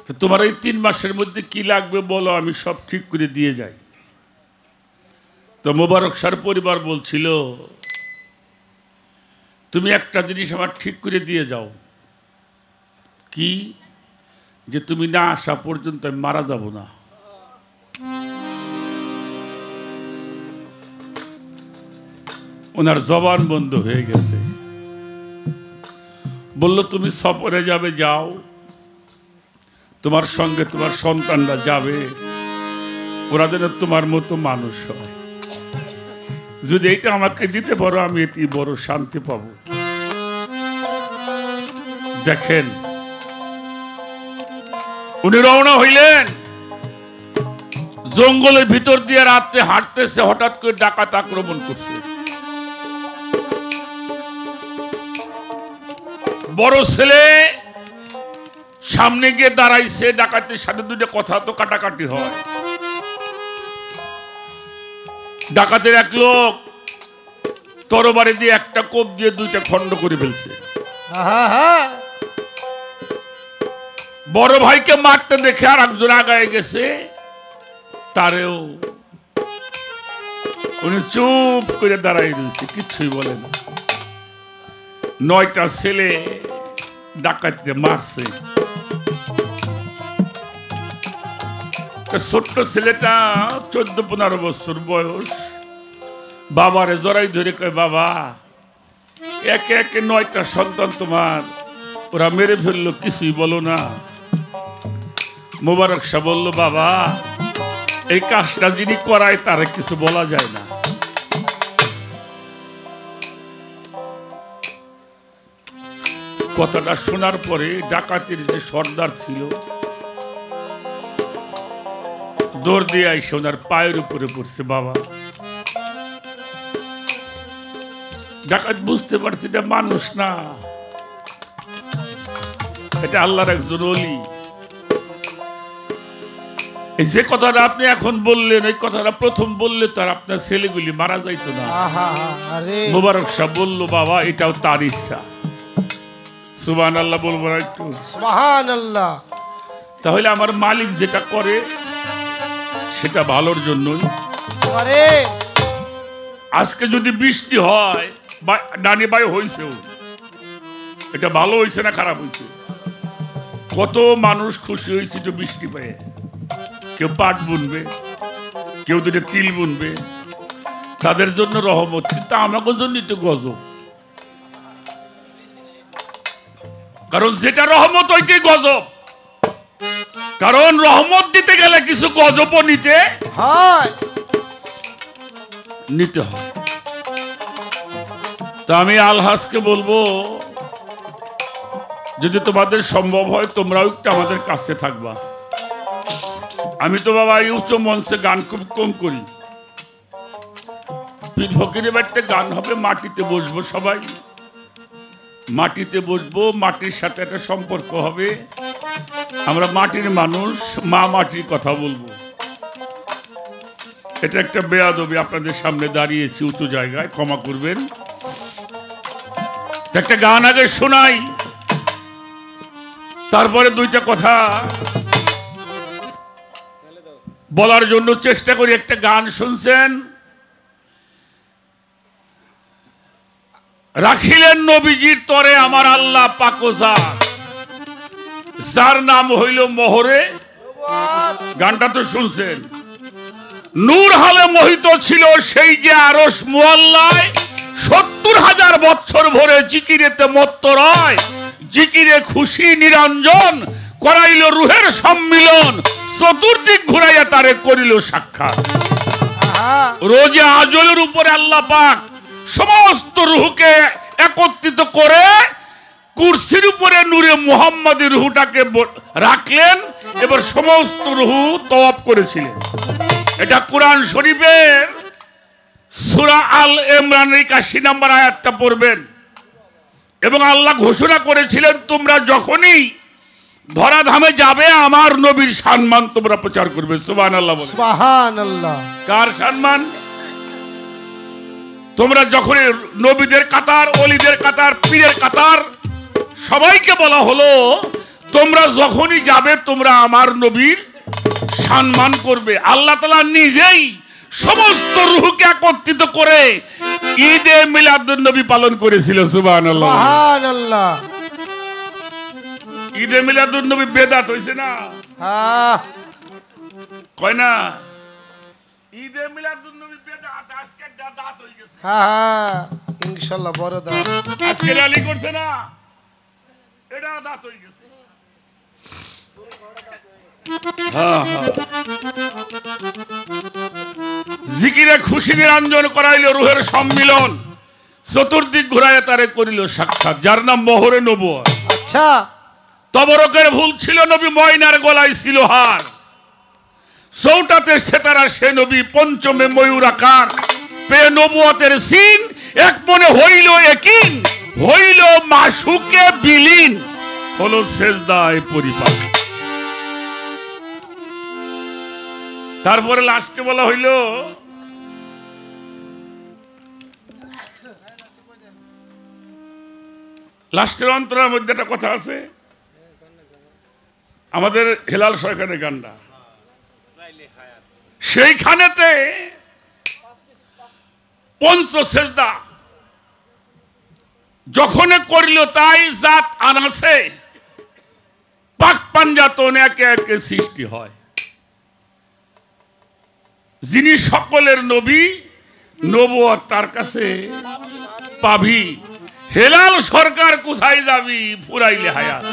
তো তোমার এই 3 মাসের মধ্যে কি লাগবে বলো, আমি সব ঠিক করে দিয়ে যাই। তো মোবারক শাহর পরিবার বলছিল, তুমি একটা জিনিস আমার ঠিক করে দিয়ে যাও। কি? যে তুমি না আসা পর্যন্ত আমি মারা যাব না। ওনার জবান বন্ধ হয়ে গেছে। বলল, তুমি সফরে যাবে, যাও, তোমার সঙ্গে তোমার সন্তানরা যাবে, ওরা যেন তোমার মতো মানুষ হয়। যদি এটা আমাকে দিতে পারো, আমি এটি বড় শান্তি পাব। দেখেন, উনি রওনা হইলেন। জঙ্গলের ভিতর দিয়ে রাত্রে হাঁটতেছে, হঠাৎ করে ডাকাত আক্রমণ করছে। বড় ছেলে সামনে গিয়ে দাঁড়াইছে, ডাকাতের সাথে 2টা কথা তো কাটাকাটি হয়। ডাকাতের এক লোক তরবারি দিয়ে একটা কোপ দিয়ে 2টা খণ্ড করে ফেলছে। বড় ভাইকে মারতে দেখে আর একজন আগায় গেছে, তারেও উনি চুপ করে দাঁড়াই রয়েছে, কিচ্ছুই বলে না। 9টা ছেলে ডাকাতকে মারছে। ছোট্ট ছেলেটা 14-15 বছর বয়স, বাবারে জড়াই ধরে কয়, বাবা, একে একে 9টা সন্তান তোমার, ওরা মেরে ফেললো, কিছুই বলো না। মোবারক শাহ বলল, বাবা, এই কাজটা যিনি করায় তারে কিছু বলা যায় না। কথাটা শোনার পরে ডাকাতের যে সর্দার ছিল, দৌড় দিয়ে আইসে ওনার পায়ের উপরে পড়ছে। বাবা, ডাকাত বুঝতে পারছে এটা মানুষ না, এটা আল্লাহর একজন ওলি। যে কথাটা আপনি এখন বললেন, এই কথাটা প্রথম বললে তো আর আপনার ছেলেগুলি মারা যাইতো না। মোবারক শাহ বলল, বাবা, এটাও তার ইচ্ছা। সুবহানাল্লাহ বলবো না একটু? সুবহানাল্লাহ। তাহলে আমার মালিক যেটা করে সেটা ভালোর জন্যই। আজকে যদি বৃষ্টি হয়, ডানি বাই হয়েছেও, এটা ভালো হয়েছে না খারাপ হয়েছে? কত মানুষ খুশি হয়েছে যে বৃষ্টি পেয়ে। কেউ পাট বুনবে, কেউ 2টা তিল বুনবে, তাদের জন্য রহমত। কিন্তু আমাদের জন্য তো গজব, কারণ যেটা রহমত ওইটাই গজব। কারণ রহমত দিতে গেলে কিছু গজবও নিতে হয়। তো আমি আলহাজকে বলবো, যদি তোমাদের সম্ভব হয় তোমরাও একটু আমাদের কাছে থাকবা। আমি তো বাবা এই উচ্চ মঞ্চে গান খুব কম করি। পীর ফকিরের বাড়িতে গান হবে, মাটিতে বসবো, সবাই মাটিতে বসবো, মাটির সাথে একটা সম্পর্ক হবে। আমরা মাটির মানুষ, মা মাটির কথা বলবো। এটা একটা বেয়াদবি, আপনাদের সামনে দাঁড়িয়েছি উঁচু জায়গায়, ক্ষমা করবেন। একটা গান আগে শোনাই, তারপরে দুইটা কথা বলার জন্য চেষ্টা করি। একটা গান শুনছেন, রাখিলেন নবীজির তরে আমার আল্লাহ পাকোজা, যার নাম হইল মোহরে। গানটা তো শুনছেন। নূর হালে মোহিত ছিল সেই যে আরশ মুআল্লায়, ৭০,০০০ বছর ভরে জিকিরেতে মত্ত রয়, জিকিরে খুশি নিরঞ্জন করাইল রুহের সম্মিলন, চতুর্দিক ঘুরাইয়া তারে করিল সাক্ষাৎ। রোজে আজলের উপরে আল্লাহ পাক সমস্ত রুহকে একত্রিত করে কুরসির উপরে নূরে মুহাম্মাদি রুহটাকে রাখলেন, এবার সমস্ত রুহ তওয়াব করেছিলেন। এটা কোরআন শরীফের সূরা আল ইমরানের ৮১ নম্বর আয়াতটা পড়বেন। এবং আল্লাহ ঘোষণা করেছিলেন, তোমরা যখনই ধরাধামে যাবে আমার নবীর সম্মান তোমরা প্রচার করবে। সুবহানাল্লাহ বলে। সুবহানাল্লাহ। কার সম্মান? তোমরা যখন নবীদের কাতার, ওলিদের কাতার, পীরের কাতার, সবাইকে বলা হলো তোমরা যখনই যাবে তোমরা আমার নবীর সম্মান করবে। আল্লাহ তাআলা নিজেই সমস্ত রূহকে একত্রিত করে ঈদে মিলাদুন নবী পালন করেছিল। সুবহানাল্লাহ সুবহানাল্লাহ। ঈদে মিলাদুন নবী বেদাত হইছে না? হ্যাঁ কয় না? ঈদে মিলাদুন নবী বেদাত, আজকে দাঁত হই গেছে। হ্যাঁ ইনশাআল্লাহ বড় দাঁত। আজকে র্যালি করছে না, এটা দাঁত হই গেছে। জিকিরে খুশি নিরঞ্জন করাইল রুহের সম্মিলন, চতুর্দিক ঘুরাইয়া তারে করিল সাক্ষাৎ, যার নাম মোহরে নবুয়ত। আচ্ছা, তবরকের ভুল ছিল নবী ময়নার গলায় ছিল হার, চৌটাতে সেতারা সে নবী, পঞ্চমে ময়ূর আকার, পে নবুয়তের সিন, এক মনে হইল একিন, হইল মাসুকে বিলীন, হলো সেজদায় পরিপাক। তারপরে লাস্টে বলা হইল লাস্টের অন্তরের মধ্যে একটা কথা আছে, আমাদের হেলাল সরকারের গানটা, সেইখানেতে পঞ্চ সেজদা যখন করিল তাই জাত আনাসে পাক পাঞ্জাতন একে একে সৃষ্টি হয়। যিনি সকলের নবী, নবুয়ত তার কাছে পাবি, হেলাল সরকার কোথায় যাবি ফুরাইলে হায়াত।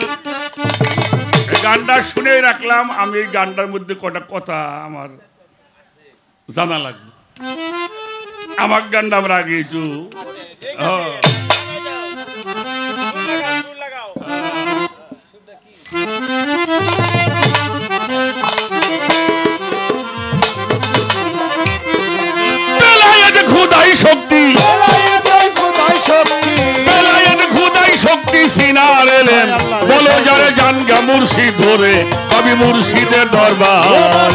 গানটা শুনে রাখলাম আমি। এই গানটার মধ্যে কটা কথা আমার জানা লাগবে। আমার গানটা আমরা আগে একটু খুদাই শক্তি, খুদাই শক্তি সিনার এলেন, বলো যারে জানগা মুর্শিদ ধরে আমি মুর্শিদের দরবার।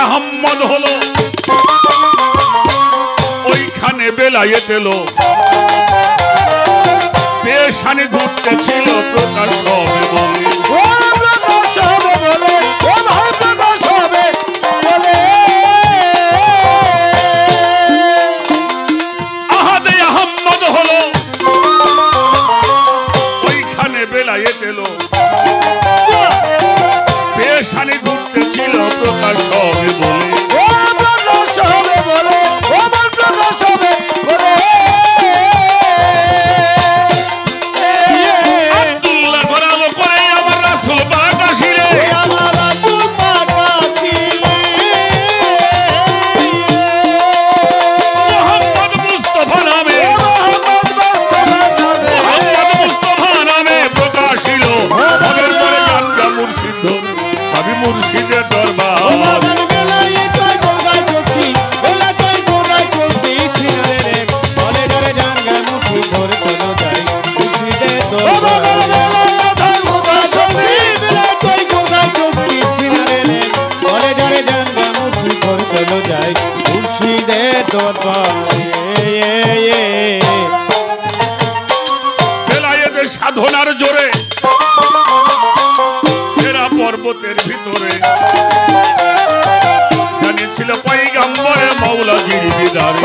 আহম্মদ হলো ওইখানে বেলায়েত এলো, পেশানি ঘুরতে ছিল প্রকাশ হবে বলে, আহাদে আহম্মদ হলো ওইখানে বেলায়েত এলো, পেশানি ঘুরতে ছিল প্রকাশ হবে বলে, পর্বতের ভিতরে জানিয়েছিল পয়গম্বরে মৌলা গিরিবিদারে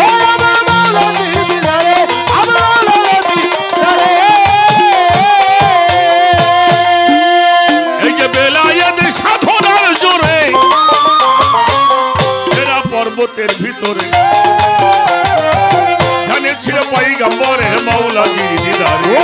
এই যে বেলায়েত সাধনার জোরে এরা পর্বতের ভিতরে জানিয়েছিল পয়গম্বরে মৌলা গিরিবিদারে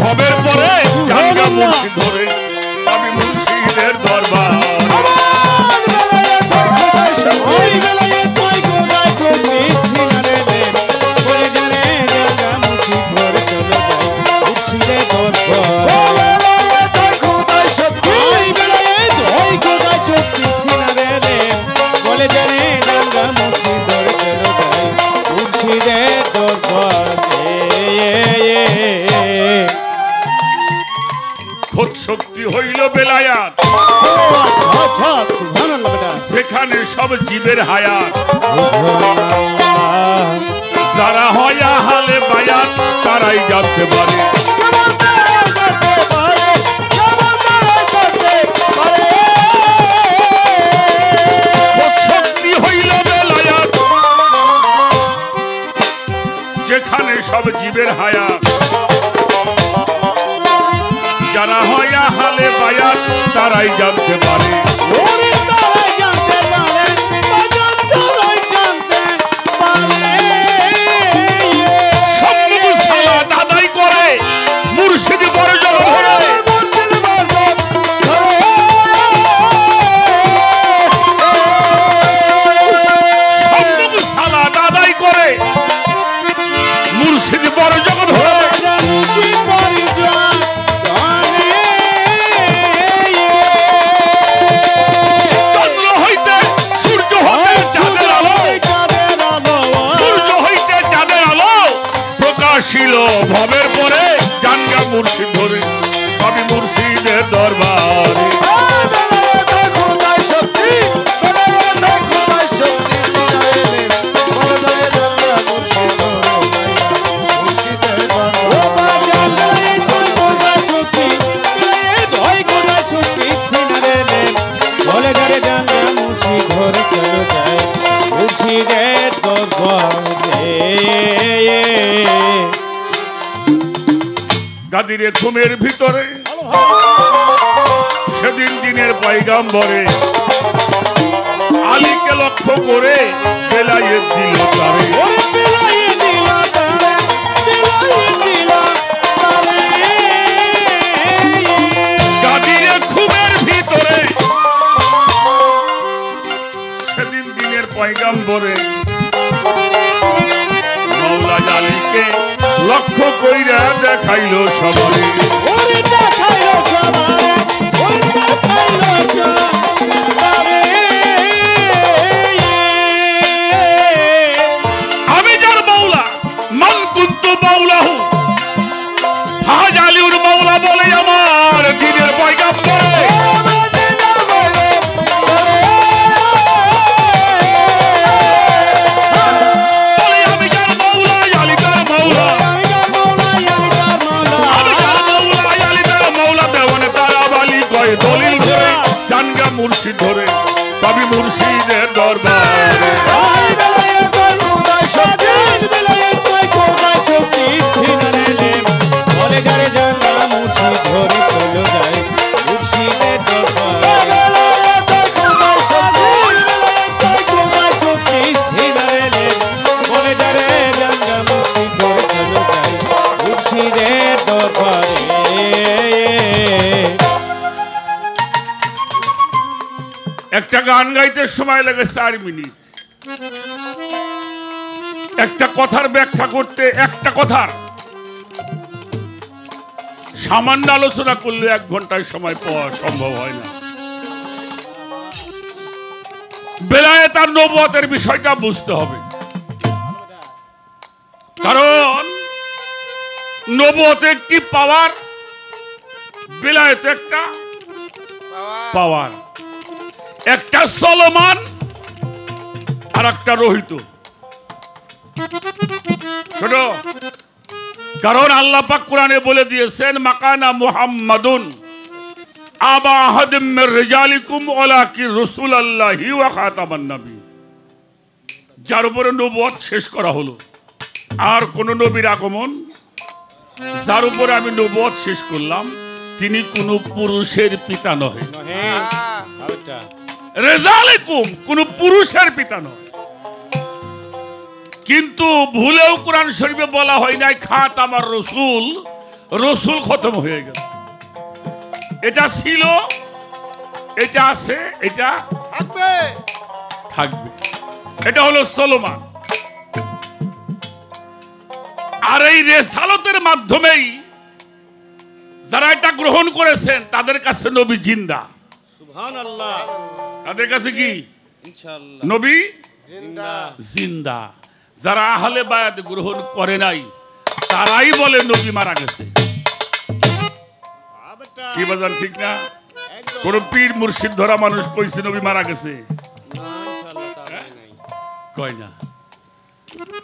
ভবের পরে জানগা মুর্শিদ ধরে আমি মুর্শিদের দরবার শক্তি হইল বেলায়াত সেখানে সব জীবের হায়াত যারা হয় হালে বায়াত তারাই জানতে পারে শক্তি হইল বেলায়াত যেখানে সব জীবের হায়াত যারা হয় হালে বায়াত তারাই জানতে পারে সম্মুখ সালাত আদায় করে মুর্শিদ বর্জন ধরে সম্মুখ সালাত আদায় করে মুর্শিদ বর্জন ধরে ছিল ভবের পরে জানগা মুর্শিদ ধরে আমি মুর্শিদের দরবারে গাদিরে ঘুমের ভিতরে সেদিন দিনের পয়গম্বরে আলীকে লক্ষ্য করে বেলায়েত দিল তারে গাদিরে ঘুমের ভিতরে সেদিন দিনের পয়গম্বরে মৌলা আলীকে লক্ষ্য কইরা দেখাইল সবাই আমি যার মৌলা মান কুন্তু মাওলাহু হাজ আলীর মৌলা বলে আমার দিনের পয়গম্বরে দলিল ধরে জানগা মুর্শিদ ধরে তবে মুর্শিদের দরবারে গান গাইতে সময় লাগে 4 মিনিট, একটা কথার ব্যাখ্যা করতে একটা কথার সামান্য আলোচনা করলে 1 ঘন্টায় সময় পাওয়া সম্ভব হয় না। বেলায়েত আর নবুয়তের বিষয়টা বুঝতে হবে, কারণ নবুয়ত একটি পাওয়ার, বেলায়েত একটা পাওয়ার, একটা চলমান আর একটা রহিত। ছোট, কারণ আল্লাহ পাক কোরআনে বলে দিয়েছেন মাকানা মুহাম্মাদুন আবা আহাদিম মির রিজালিকুম ওয়ালাকি রাসূলুল্লাহি ওয়া খাতামান নবী। যার উপরে নবুয়ত শেষ করা হলো, আর কোন নবীর আগমন, যার উপরে আমি নবুয়ত শেষ করলাম তিনি কোন পুরুষের পিতা নহে। রিজালিকুম কোন পুরুষের পিতা নয়, কিন্তু ভুলেও কোরআন শরীফে বলা হয় নাই খাতামার রাসূল, রাসূল খতম হয়ে গেল। এটা ছিল, এটা আছে, এটা থাকবে। এটা হলো সলোমান। আর এই রেসালতের মাধ্যমেই যারা এটা গ্রহণ করেছেন তাদের কাছে নবী জিন্দা। সুবহানাল্লাহ। তাদের কাছে কি ইনশাআল্লাহ নবী জিন্দা। যারা আহলে বায়াত গ্রহণ করে নাই তারাই বলে নবী মারা গেছে। কি বাজান, ঠিক না? কোন পীর মুর্শিদ ধরা মানুষ কইছে নবী মারা গেছে? কয় না।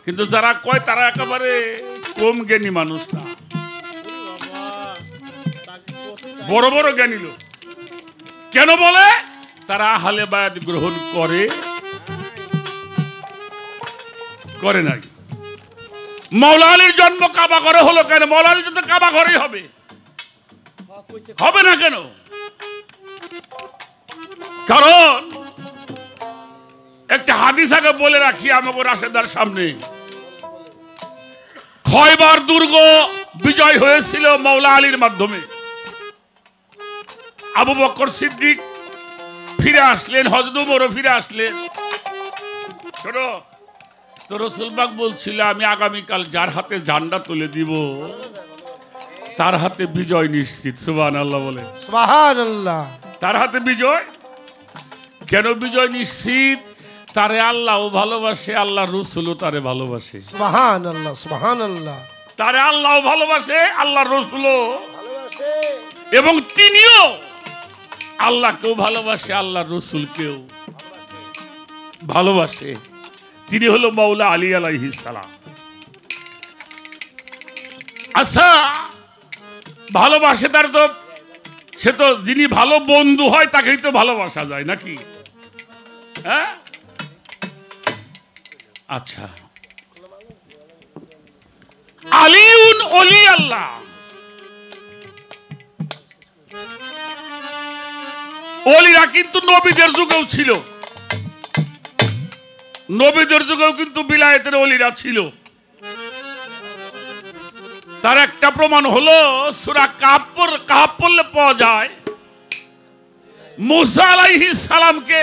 কিন্তু যারা কয় তারা একেবারে কম জ্ঞানী মানুষ না, বড় বড় জ্ঞানী লোক। কেন বলে? তারা আহলে বায়াত গ্রহণ করে নাই। মাওলা আলীর জন্ম কাবা ঘরে হলো কেন? মাওলা আলীর জন্য কাবা ঘরেই হবে, হবে না কেন? কারণ একটা হাদিস আগে বলে রাখি আমাকে রাশেদার সামনে, খয়বার দুর্গ বিজয় হয়েছিল মাওলা আলীর মাধ্যমে। আবু বকর সিদ্দিক ফিরে আসলেন, হযরত ওমরও ফিরে আসলেন। শোনো, তো রাসূল পাক বলছিল আমি আগামীকাল যার হাতে ঝান্ডা তুলে দিব তার হাতে বিজয় নিশ্চিত। সুবহানাল্লাহ বলে। সুবহানাল্লাহ। তার হাতে বিজয়। কেন বিজয় নিশ্চিত? তারে আল্লাহও ভালোবাসে, আল্লাহ রাসূলও তারে ভালোবাসে। সুবহানাল্লাহ, সুবহানাল্লাহ। তারে আল্লাহও ভালোবাসে, আল্লাহ রাসূলও ভালোবাসে, এবং তিনিও আল্লাহকেও ভালোবাসে, আল্লাহ রাসূলকেও ভালোবাসে। তিনি হলো মাওলা আলী আলাইহিস সালাম। আচ্ছা, ভালোবাসে তার তো, সে তো যিনি ভালো বন্ধু হয় তাকেই তো ভালোবাসা যায় নাকি? হ্যাঁ, আচ্ছা। আলিউন ওলি আল্লাহ, ওলিরা কিন্তু নবীদের যুগেও ছিল, নবীদের যুগেও কিন্তু বিলায়েতের ওলিরা ছিল। তার একটা প্রমাণ হলো সূরা কাহফ পড়লে পাওয়া যায় মুসা আলাইহিস সালামকে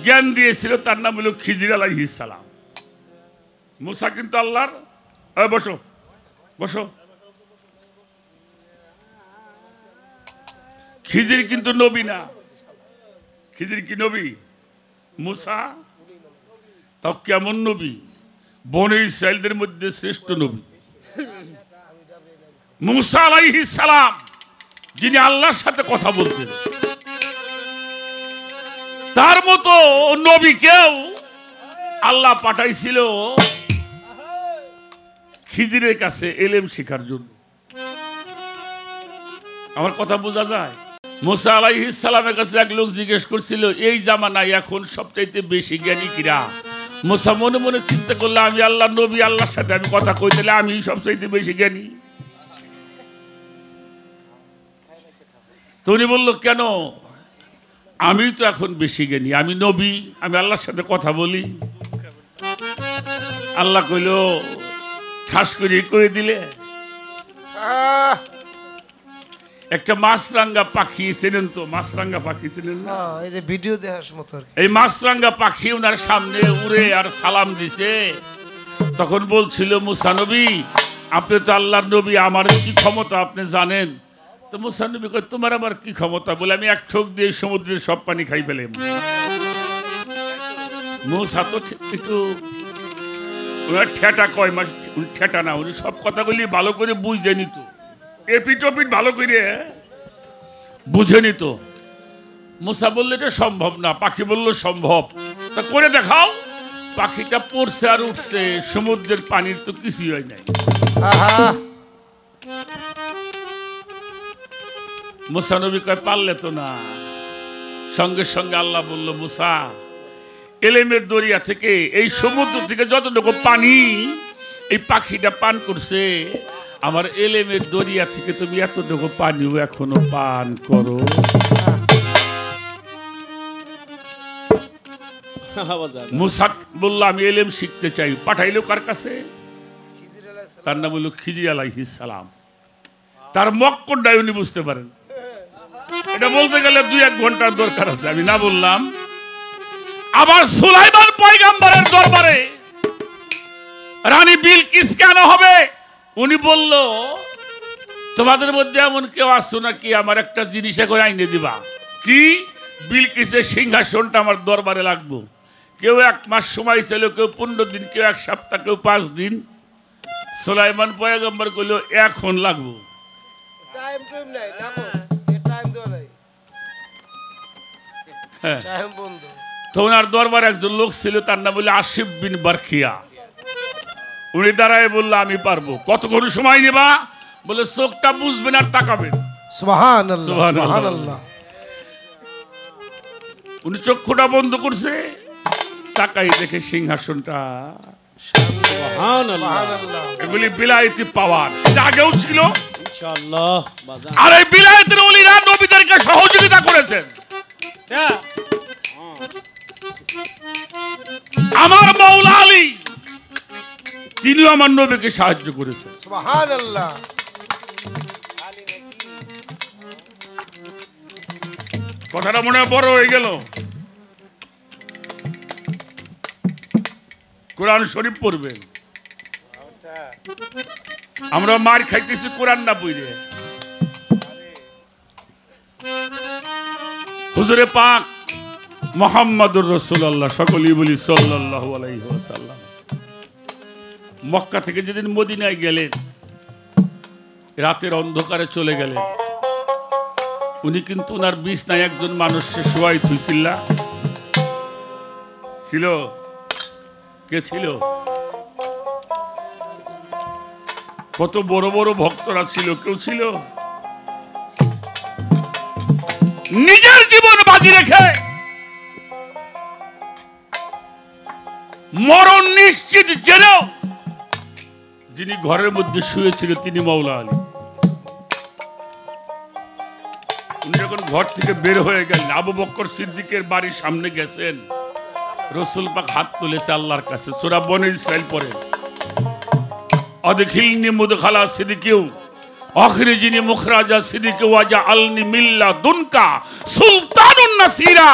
জ্ঞান দিয়েছিল, তার নাম হলো খিজির আলাইহিস সালাম। মুসা কিন্তু আল্লাহর, বসো বসো, খিজির কিন্তু নবী না। খিজির কি নবী? মুসা তাও কেমন নবী? বনী ইসরাইলদের মধ্যে শ্রেষ্ঠ নবী মুসা আলাইহিস সালাম, যিনি আল্লাহর সাথে কথা বলতেন। তার মতো নবীকেও আল্লাহ পাঠাইছিল খিজিরের কাছে এলেম শেখার জন্য। আমার কথা বোঝা যায়? মুসা আলাইহিস সালামের কাছে এক লোক জিজ্ঞেস করছিল এই জামানায় এখন সবচাইতে বেশি জ্ঞানী কিরা? মুসা মনে মনে চিন্তা করলো আমি আল্লাহ নবী, আল্লাহর সাথে আমি কথা কই দিলে আমি সবচাইতে বেশি জ্ঞানী। তুমি বলল কেন? আমি তো এখন বেশি জ্ঞানী, আমি নবী, আমি আল্লাহর সাথে কথা বলি। আল্লাহ কইল ঠাস করে কয়ে দিলে একটা মাছরাঙ্গা পাখি ছিলেন, তো মাছরাঙ্গা পাখি ছিলেন না? হ্যাঁ, এই যে ভিডিও দেখার মতো আর কি। এই মাছরাঙ্গা পাখি ওনার সামনে উড়ে আর সালাম দিছে। তখন বলছিল, মুসা নবী, আপনি তো আল্লাহর নবী, আমার কি ক্ষমতা আপনি জানেন? তো মুসা নবী কয়, তোমার আবার কি ক্ষমতা? বলে, আমি এক ঠোক দিয়ে সমুদ্রের সব পানি খাই ফেলে। মুসা তো একটু ওনার ঠেটা কয় মাস, ঠেটা না, উনি সব কথাগুলি ভালো করে বুঝে নিত, এপিটোপিট ভালো করে বুঝে নিত। মুসা বললে এটা সম্ভব না, পাখি বলল সম্ভব। তা করে দেখাও। পাখিটা পড়ছে আর উঠছে, সমুদ্রের পানির তো কিছুই হয় নাই। আহা, মুসা নবী কয়, পারলে তো না। সঙ্গে সঙ্গে আল্লাহ বলল, মুসা, এলেমের দরিয়া থেকে, এই সমুদ্র থেকে যতটুকু পানি এই পাখিটা পান করছে, আমার এলেমের দরিয়া থেকে তুমি এতটুকু পানিও এখনো পান করো। মুসা বলল, আমি এলেম শিখতে চাই। পাঠাইলো কার কাছে? তার নাম হলো খিজির আলাইহিস সালাম। তার মক্করটাই উনি বুঝতে পারেন। এটা বলতে গেলে 2-1 ঘন্টার দরকার আছে, আমি না বললাম। আবার সুলাইমান পয়গম্বরের দরবারে রানী বিলকিস কেন হবে? উনি বলল, তোমাদের মধ্যে এমন কেউ আসছো নাকি আমার একটা জিনিস এখন আইনে দিবা? কি? বিলকিসের সিংহাসনটা আমার দরবারে লাগবো। কেউ 1 মাস সময় ছিল, কেউ 15 দিন, কেউ 1 সপ্তাহ, কেউ 5 দিন। সুলাইমান পয়গম্বর কইল, এখন লাগবো। টাইম টাইম নাই, দেখো, এই টাইম দেওয়া নাই, হ্যাঁ। টাইম বন্ধ। তো ওনার দরবারে একজন লোক ছিল, তার নাম বলে আসিফ বিন বারখিয়া। উনি দাঁড়ায় বলল, আমি পারবো। কতক্ষণ সময় নেবা? বলে, চোখটা বুঝবেন আর তাকাবেন। সুবহানাল্লাহ, সুবহানাল্লাহ। সুবহানাল্লাহ। উনি চক্ষুটা বন্ধ করছে, তাকাই দেখে সিংহাসনটা। সুবহানাল্লাহ। এগুলি বিলায়েতি পাওয়ার, আগেও ছিল। ইনশাআল্লাহ বাজান। আর এই বিলায়েতের ওলিরা নবীদেরকে সহযোগিতা করেছেন। হ্যাঁ, আমার মাওলা আলী, তিনিও আমার নবীকে সাহায্য করেছেন। সুবহানাল্লাহ। কথাটা মনে হয় বড় হয়ে গেল। কোরআন শরীফ পড়বেন। আমরা মার খাইতেছি কোরআন না পড়ে। হুজুরে পাক মুহাম্মদুর রাসূলুল্লাহ, সকলেই বলি সাল্লাল্লাহু আলাইহি ওয়াসাল্লাম, মক্কা থেকে যেদিন মদিনায় গেলেন, রাতের অন্ধকারে চলে গেলেন। উনি কিন্তু ওনার বিছনায় একজন মানুষকে শোয়াই থুইছিল। ছিল কে ছিল? কত বড় বড় ভক্তরা ছিল, কেউ ছিল নিজের জীবন বাজি রেখে মরণ নিশ্চিত জেনেও যিনি ঘরের মধ্যে শুয়েছিল তিনি মাওলা আলী। উনি যখন ঘর থেকে বের হয়ে গেলেন, আবু বকর সিদ্দিকের বাড়ির সামনে গেছেন, রাসূল পাক হাত তুলেছে আল্লাহর কাছে, সূরা বনী ইসরাইল পড়ে, আদখিলনি মুদখালা সিদ্দিকিউ আখরিজনি মুখরাজা সিদ্দিকি ওয়াজআলনি মিল্লাদুনকা সুলতানুন নাসিরা।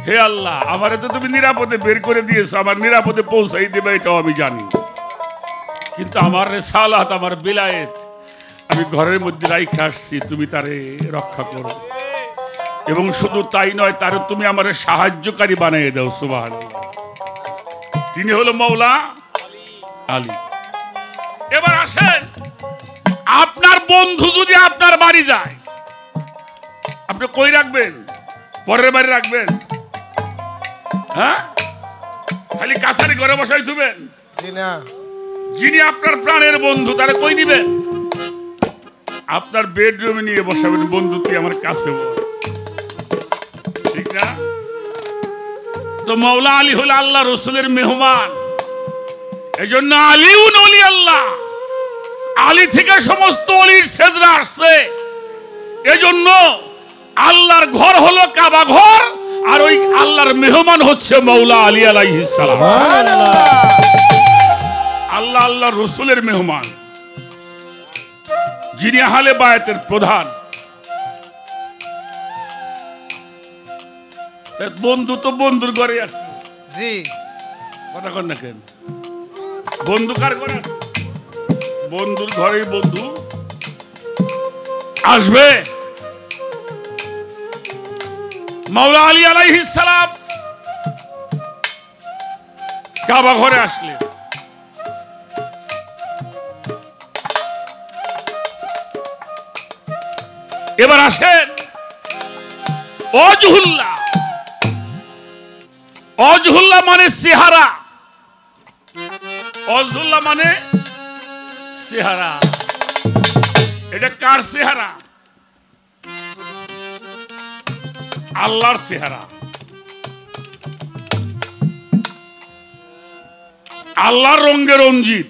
হে আল্লাহ, আমারে তো তুমি নিরাপদে বের করে দিয়েছো, আমার নিরাপদে পৌঁছাই দেবে এটাও আমি জানি, কিন্তু আমার রিসালাত, আমার বিলায়েত আমি ঘরের মধ্যে রাইখে আসছি, তুমি তারে রক্ষা করো। এবং শুধু তাই নয়, তারে তুমি আমার সাহায্যকারী বানিয়ে দাও। সুবহানাল্লাহ। তিনি হলো মাওলা আলী। এবার আসেন, আপনার বন্ধু যদি আপনার বাড়ি যায়, আপনি কই রাখবেন? পরের বাড়ি রাখবেন? হ্যাঁ, খালি কাছারি ঘরে বসাই থুবেন? জি না। যিনি আপনার প্রাণের বন্ধু, তারা কই নিবেন? আপনার বেডরুমে নিয়ে বসাবেন, বন্ধু তুই আমার কাছে বল, ঠিক না? তো মাওলা আলী হলো আল্লাহ রসুলের মেহমান, এজন্য আলীউন ওলি আল্লাহ, আলী থেকে সমস্ত অলির সেজদা আসছে। এজন্য আল্লাহর ঘর হলো কাবা ঘর, আর ওই আল্লাহর মেহমান হচ্ছে মাওলা আলী আলাইহিস সালাম। আল্লাহ আল্লাহ রসুলের মেহমান, যিনি আহলে বায়াতের প্রধান। বন্ধু তো বন্ধুর ঘরে আছে। জি কথা কর না কেন? বন্ধু কার ঘরে? বন্ধুর ঘরেই বন্ধু আসবে। মাওলা আলী আলাইহিস সালাম কাবা ঘরে আসলেন। এবার আসেন অজহুল্লাহ। অজহুল্লাহ মানে চেহারা, অজহুল্লাহ মানে চেহারা। এটা কার চেহারা? আল্লাহর চেহারা। আল্লাহর রঙে রঞ্জিত,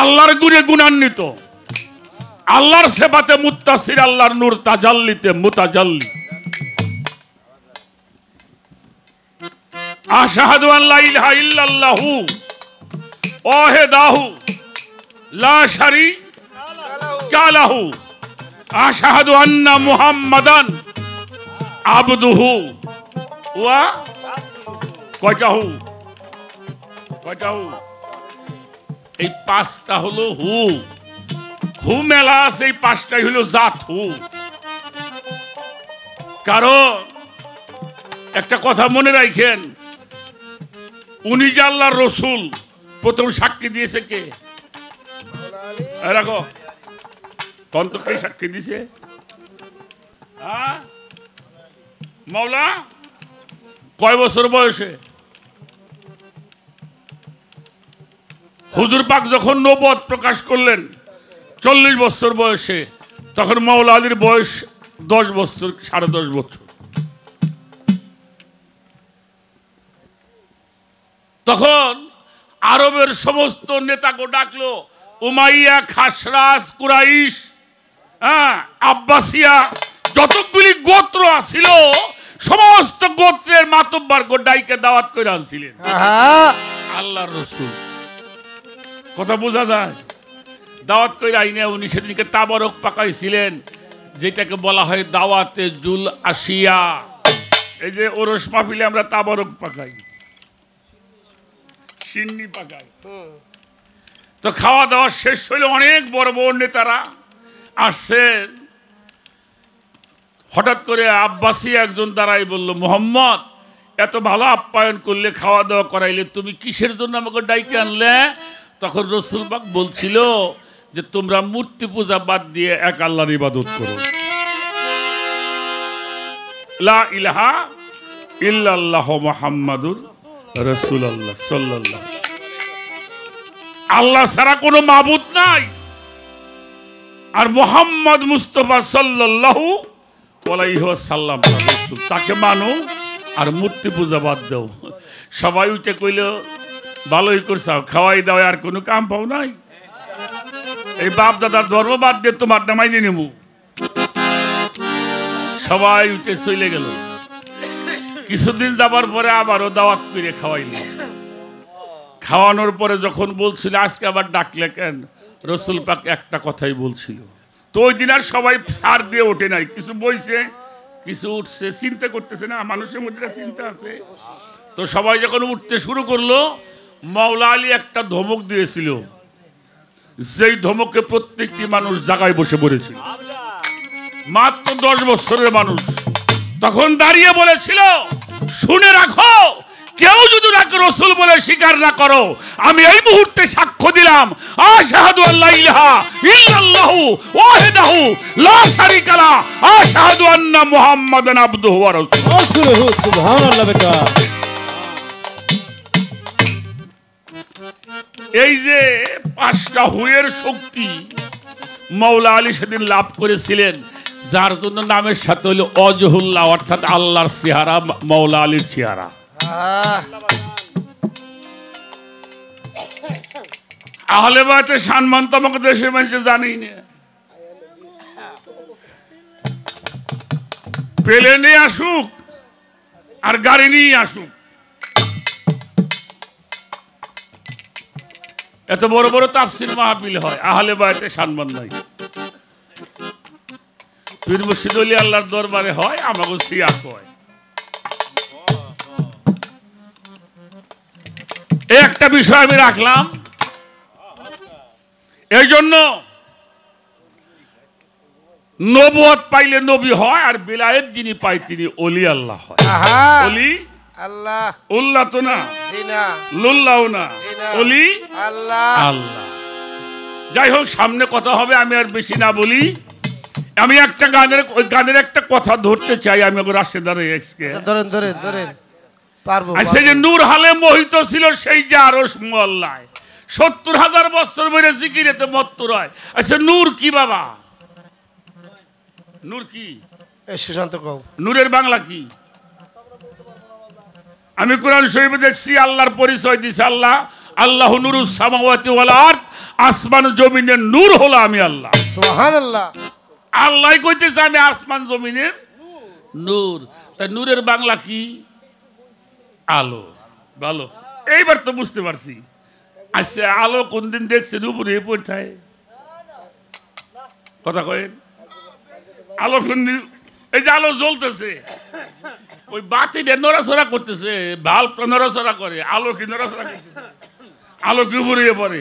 আল্লাহর গুণে গুণান্বিত, আল্লাহর সেবাতে মুত্তাসির, আল্লাহর নূর তাজাল্লিতে মুতাজাল্লি। আশহাদু আন লা ইলাহা ইল্লাল্লাহু ওয়াহদাহু লা শারীকা লাহু আশহাদু আন্না মুহাম্মাদান আবদুহু ওয়া কয়টাহু? কয়টাহু? এই পাঁচটা হলো হু। হু মেলা আছে, এই পাঁচটাই হলো জাত হু। কারণ একটা কথা মনে রাখেন, উনি যে আল্লাহর রসুল, প্রথম সাক্ষী দিয়েছে কে? রাখো তন্ত্র কে সাক্ষী দিছে? মাওলা। কয় বছর বয়সে? হুজুর পাক যখন নবুয়ত প্রকাশ করলেন 40 বছর বয়সে, তখন মাওলা আলীর বয়স 10 বছর, 10.5 বছর। তখন আরবের সমস্ত নেতাকে ডাকলো, উমাইয়া, খাসরাজ, কুরাইশ, আব্বাসিয়া, যতগুলি গোত্র ছিল সমস্ত গোত্রের মাতব্বার গোডাইকে দাওয়াত করে আনছিলেন আল্লাহর রাসূল। কথা বোঝা যায়? দাওয়াত করে আইনে উনি সেদিনকে তাবারক পাকাইছিলেন, যেটাকে বলা হয় দাওয়াতে জুল আসিয়া। এই যে ওরস মাহফিলে আমরা তাবারক পাকাই, সিন্নি পাকাই। তো খাওয়া দাওয়া শেষ হইলে অনেক বড় বড় নেতারা আসছেন। হঠাৎ করে আব্বাসী একজন দাঁড়াই বলল, মোহাম্মদ, এত ভালো আপ্যায়ন করলে, খাওয়া দাওয়া করাইলে, তুমি কিসের জন্য আমাকে ডাইকে আনলে? তখন রাসূল পাক বলছিল যে তোমরা মূর্তি পূজা বাদ দিয়ে এক আল্লাহর ইবাদত করো। লা ইলাহা ইল্লাল্লাহু মুহাম্মাদুর রাসূলুল্লাহ সাল্লাল্লাহু। আল্লাহ ছাড়া কোনো মাবুদ নাই, আর মুহাম্মদ মুস্তাফা সাল্লাল্লাহু আলাইহি ওয়াসাল্লাম রাসূল, তাকে মানো আর মূর্তি পূজা বাদ দাও। সবাই উঠে কইল, ভালোই করছাও, খাওয়াই দাও, আর কোনো কাম পাও নাই। এই বাপ দাদার ধর্ম বাদ দিয়ে তোমার নামাইনি নেব। সবাই উঠে চলে গেল। কিছুদিন যাবার পরে আবারও দাওয়াত করে খাওয়াইল। খাওয়ানোর পরে যখন বলছিল আজকে আবার ডাকলে কেন, রাসূল পাক একটা কথাই বলছিল। তো ওই দিন আর সবাই সার দিয়ে ওঠে নাই, কিছু বইছে, কিছু উঠছে, চিন্তা করতেছে না, মানুষের মধ্যে চিন্তা আছে। তো সবাই যখন উঠতে শুরু করলো, মাওলা আলী একটা ধমক দিয়েছিল, যেই ধমকে প্রত্যেকটি মানুষ জায়গায় বসে পড়েছিল। মাত্র 10 বছরের মানুষ তখন দাঁড়িয়ে বলেছিল, শুনে রাখো, কেউ যদি রাসূল বলে স্বীকার না করো, আমি এই মুহূর্তে সাক্ষ্য দিলাম, আশহাদু আল্লা ইলাহা ইল্লাল্লাহু ওয়াহদাহু লা শারীকা লা আশহাদু আন্না মুহাম্মাদান আবদুহু ওয়া রাসূলুহু। সুবহানাল্লাহ। বেটা, এই যে 5টা হুয়ের শক্তি মাওলা আলী সেদিন লাভ করেছিলেন, যার জন্য নামের সাথে হলো অজহুল্লাহ, অর্থাৎ আল্লাহর চেহারা, মাওলা আলীর চেহারা। আহলে বায়তের সম্মান তো আমাকে দেশের মানুষ জানেই না। প্লেনে আসুক আর গাড়ি নিয়ে আসুক, এত বড় বড় তাফসীর মাহফিল হয়, আহলে বায়তের সম্মান নাই। পীর মুর্শিদ ওলি আল্লাহর দরবারে হয়, আমাকে সিয়া কয়। এই একটা বিষয় আমি রাখলাম। এই জন্য নবুয়ত পাইলে নবী হয়, আর বেলায়েত যিনি পায় তিনি অলি আল্লাহ হয়। অলি আল্লাহ, উল্লাহ তো না, জি না, লুল্লাও না, অলি আল্লাহ। আল্লাহ। যাই হোক, সামনে কথা হবে, আমি আর বেশি না বলি। আমি একটা গানের একটা কথা ধরতে চাই। আমি রাশেদারে ধরেন ধরেন ধরেন, পারবো। সে যে নূর হালে মোহিত ছিল সেই যে আরশ মোয়াল্লায়, ৭০,০০০ বছর বেড়ে জিকিরেতে মত্ত রয়। আচ্ছা, নূর কি বাবা? নূর কি? সুশান্ত কও, নূরের বাংলা কি? আমি কোরআন শরীফে দেখছি আল্লাহর পরিচয় দিছে আল্লাহ, আল্লাহ নূরুস সামাওয়াতি ওয়াল আরদ, আসমান জমিনের নূর হলো আমি আল্লাহ। সুবহানাল্লাহ। আল্লাহ কইতেছে আমি আসমান জমিনের নূর। তা নূরের বাংলা কি? আলো। ভালো, এইবার তো বুঝতে পারছি। আচ্ছা, আলো কোন দিন দেখছেন উপরে পড়ছে? কথা কয়েন, আলো কোন দিন? এই যে আলো জ্বলতেছে, ওই বাতিটা নড়াচড়া করতেছে, বাল্বটা নড়াচড়া করে, আলো কি নড়াচড়া করতেছে? আলো কি উপরে পড়ে?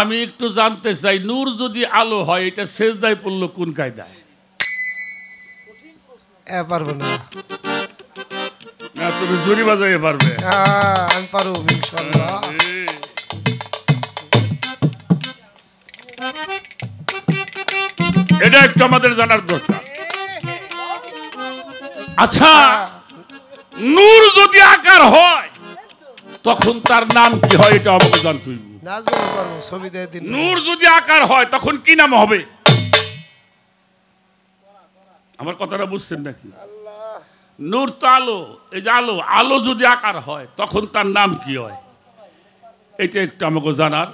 আমি একটু জানতে চাই, নূর যদি আলো হয়, এটা সেজদায় পড়লো কোন কায়দায়? পারবো না। না, তুমি জুরি বাজাইয়ে পারবে। আমি পারবো ইনশাআল্লাহ। এটা একটু আমাদের জানার দরকার। আচ্ছা, নূর যদি আকার হয় তখন তার নাম কি হয়? এটা আমাকে জানতে হইব। নূর যদি আকার হয় তখন কি নাম হবে? আমার কথাটা বুঝছেন নাকি? নূর তো আলো, এই যে আলো, আলো যদি আকার হয় তখন তার নাম কি হয়? এটা একটু আমাকে জানার।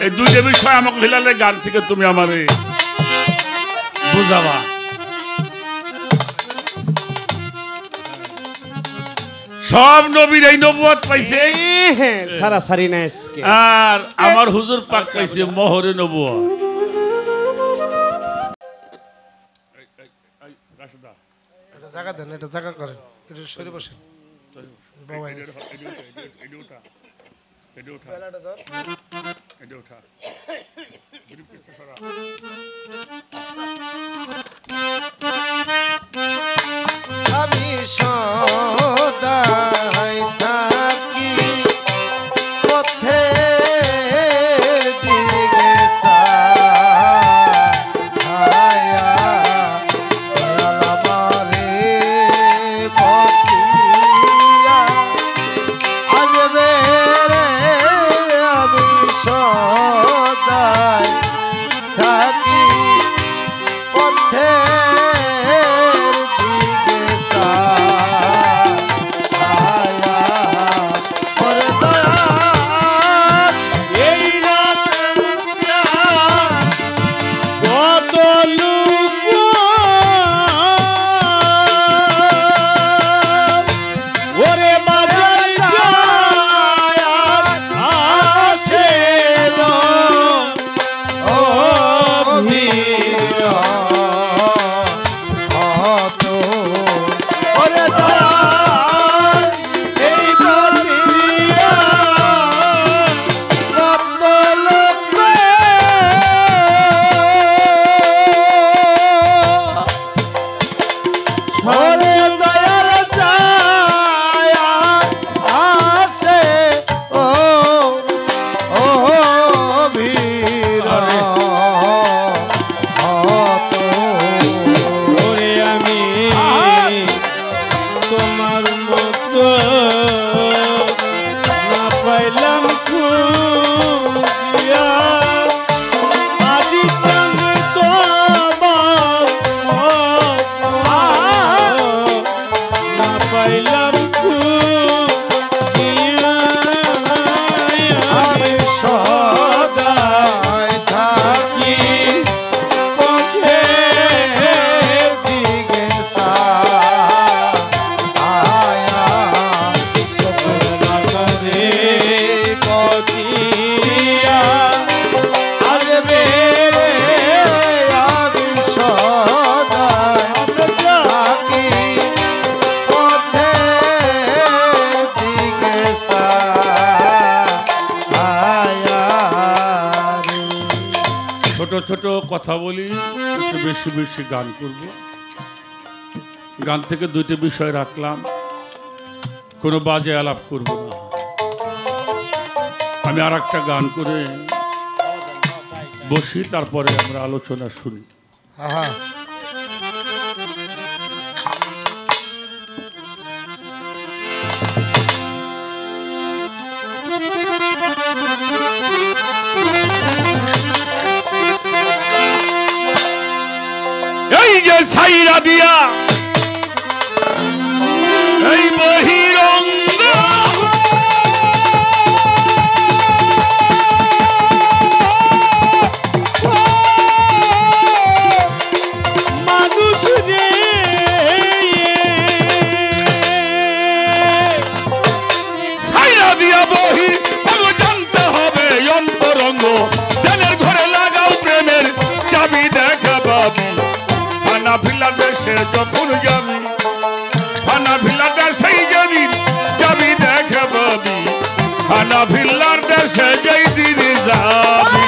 এই দুইটা বিষয় আমাকে হিলালে গান থেকে তুমি আমারে বুঝাবা। সব নবীর এই নবুয়ত পাইছে, সারা সারি না আজকে। আর আমার হুজুর পাক পাইছে মোহরে নবুয়ত। এটা জায়গা দেন, এটা জায়গা করেন, এটা সরে বসেন। আমি সদাই থাকি পথে দিকে ছায়া, আমারে পথিয়া আসবে রে। আমি সদাই ছোট ছোট কথা বলি, একটু বেশি বেশি গান করব। গান থেকে দুইটি বিষয় রাখলাম, কোনো বাজে আলাপ করব না। আমি আর একটা গান করে বসি, তারপরে আমরা আলোচনা শুনি। হ্যাঁ এই যে ছাইরা দিয়া এই বহিরঙ্গ মানুষ রে ছাইরা দিয়া বহির জানতে হবে অন্তরঙ্গ। ধ্যানের ঘরে লাগাও প্রেমের চাবি, দেখা পাবি ফানা ভিলা দেশে যখন যাবি, ফানা ভিলা দেশেই যাবি, যাবি দেখা পাবি ফানা ভিল্লার দেশে যেই দিন যাবি।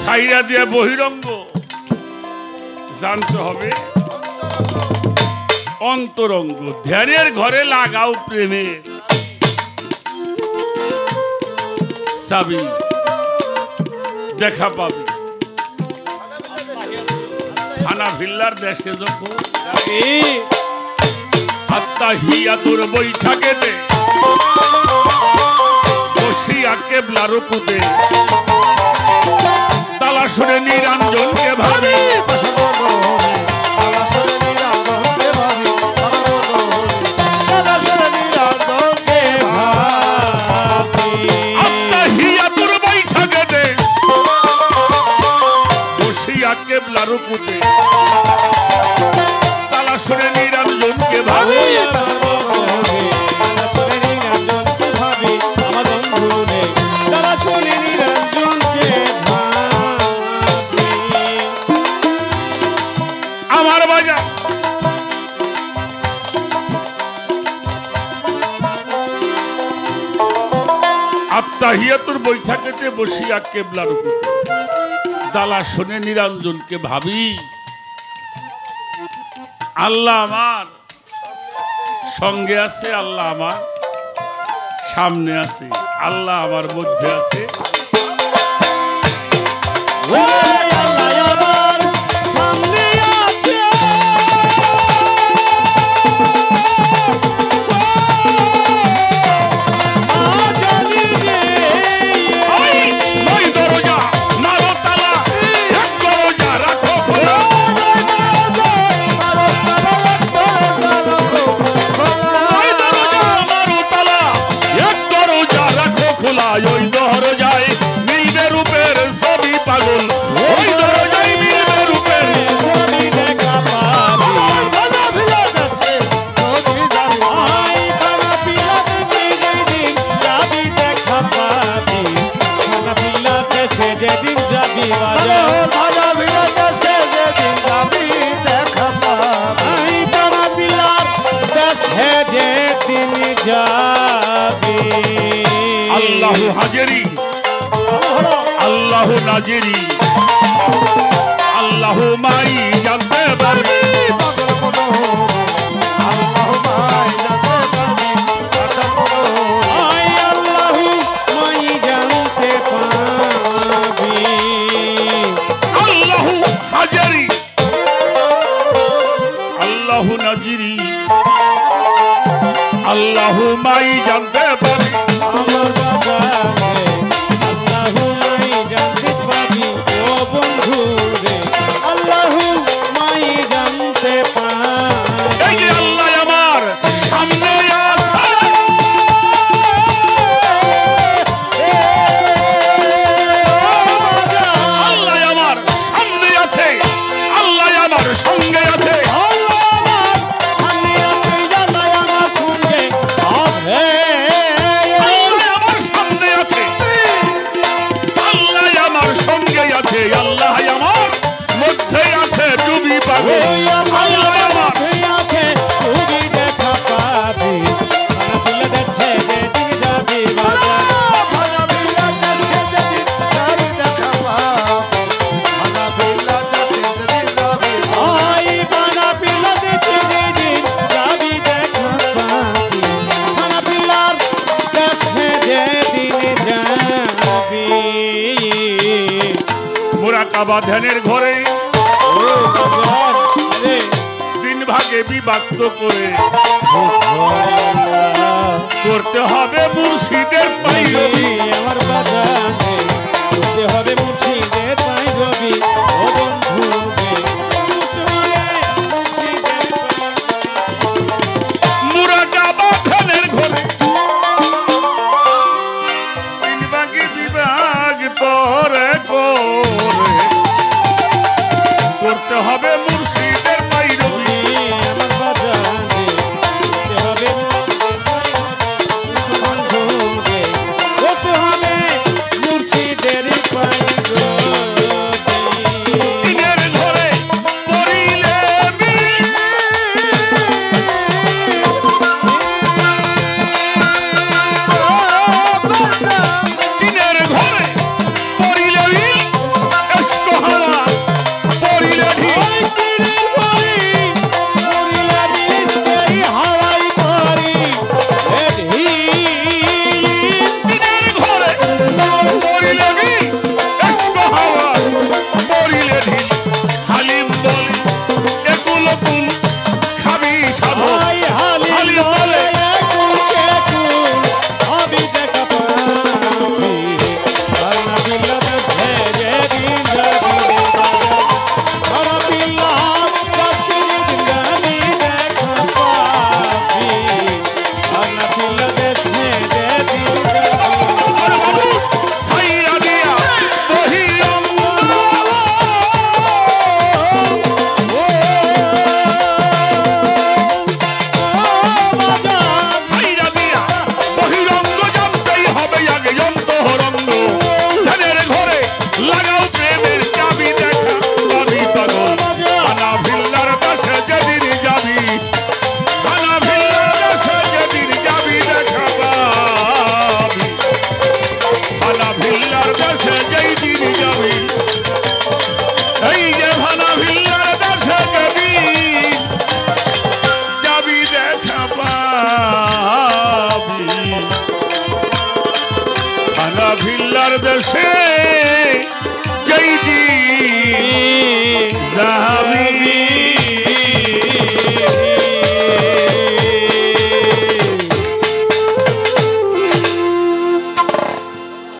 ছাইরা দিয়ে বহিরঙ্গ জানতে হবে অন্তরঙ্গ। ধ্যানের ঘরে লাগাও প্রেমের চাবি, দেখা পাবি ফানা ভিল্লার দেশে যখন আত্মা হিয়া তোর বৈঠাকেতে বসিয়া কেবলা রুকুতে তালা শুনে নিরঞ্জনকে ভাবি, আত্মা হিয়া তোর বৈঠাকেতে বসিয়া কেবলা রুকুতে তালা শুনে নিরঞ্জনকে ভাবি। আমার বাজা আত্মাহিয়াতুর বৈঠাকেতে বসিয়া কেবলার উপরে তালা শুনে নিরঞ্জনকে ভাবি, আল্লাহ আমার সঙ্গে আছে, আল্লাহ আমার সামনে আছে, আল্লাহ আমার মধ্যে আছে। আল্লাহু হাজিরি, আল্লাহু নাজিরি, আল্লাহু মাই জানতে পারবি, আল্লাহু মাই জানতে পারবি, আল্লাহু মাই জানতে পারবি, আল্লাহু হাজিরি, আল্লাহু নাজিরি, আল্লাহু মাই জানতে পারবি। আমার বাবা আল্লাহু মাই জানতে পারবি, ও বন্ধু রে আল্লাহু মাই জানতে পারবি। এই যে আল্লাহ আমার সামনে কাবা ধ্যানের ঘরে ও বাজান রে 3 ভাগে বিভক্ত করে করতে হবে মুর্শিদের পাইরবি আমার বাজান রে করতে হবে মুর্শিদের পাইরবি ও বন্ধু রে মুরা কাবা ধ্যানের ঘরে 3 ভাগে বিভাগ করে করতে হবে মুর্শিদের পাইরবি আমার বাজান রে করতে হবে বন্ধু রে করতে হবে মুর্শিদের পাইরবি দিনের ঘরে পড়িলে দিনের ঘরে পড়িলে এসকো হাওয়া পড়িলে দিনের ঘরে পড়িলে এসকো হাওয়া পড়িলে ঢিল হালিম বলে এগুলো কুল খাবি সাধু হালিম বলে ছাইরা দিয়া বহিরঙ্গ ছাইরা দিয়া বহিরঙ্গ জানতেই হবে আগে অন্তরঙ্গ ধ্যানের ঘরে লাগাও প্রেমের চাবি দেখা পাবি পাগল আনা ভিল্লার কাছে যেদিন যাবি আনা ভিল্লার কাছে যেদিন যাবি দেখা পাবি আনা ভিল্লার কাছে যেদিন যাবি এই যে ভানা ভিল্লার কাছে যেদিন যাবি দেখা পাবি ভানা ভিল্লার দেশে যেদিন যাবি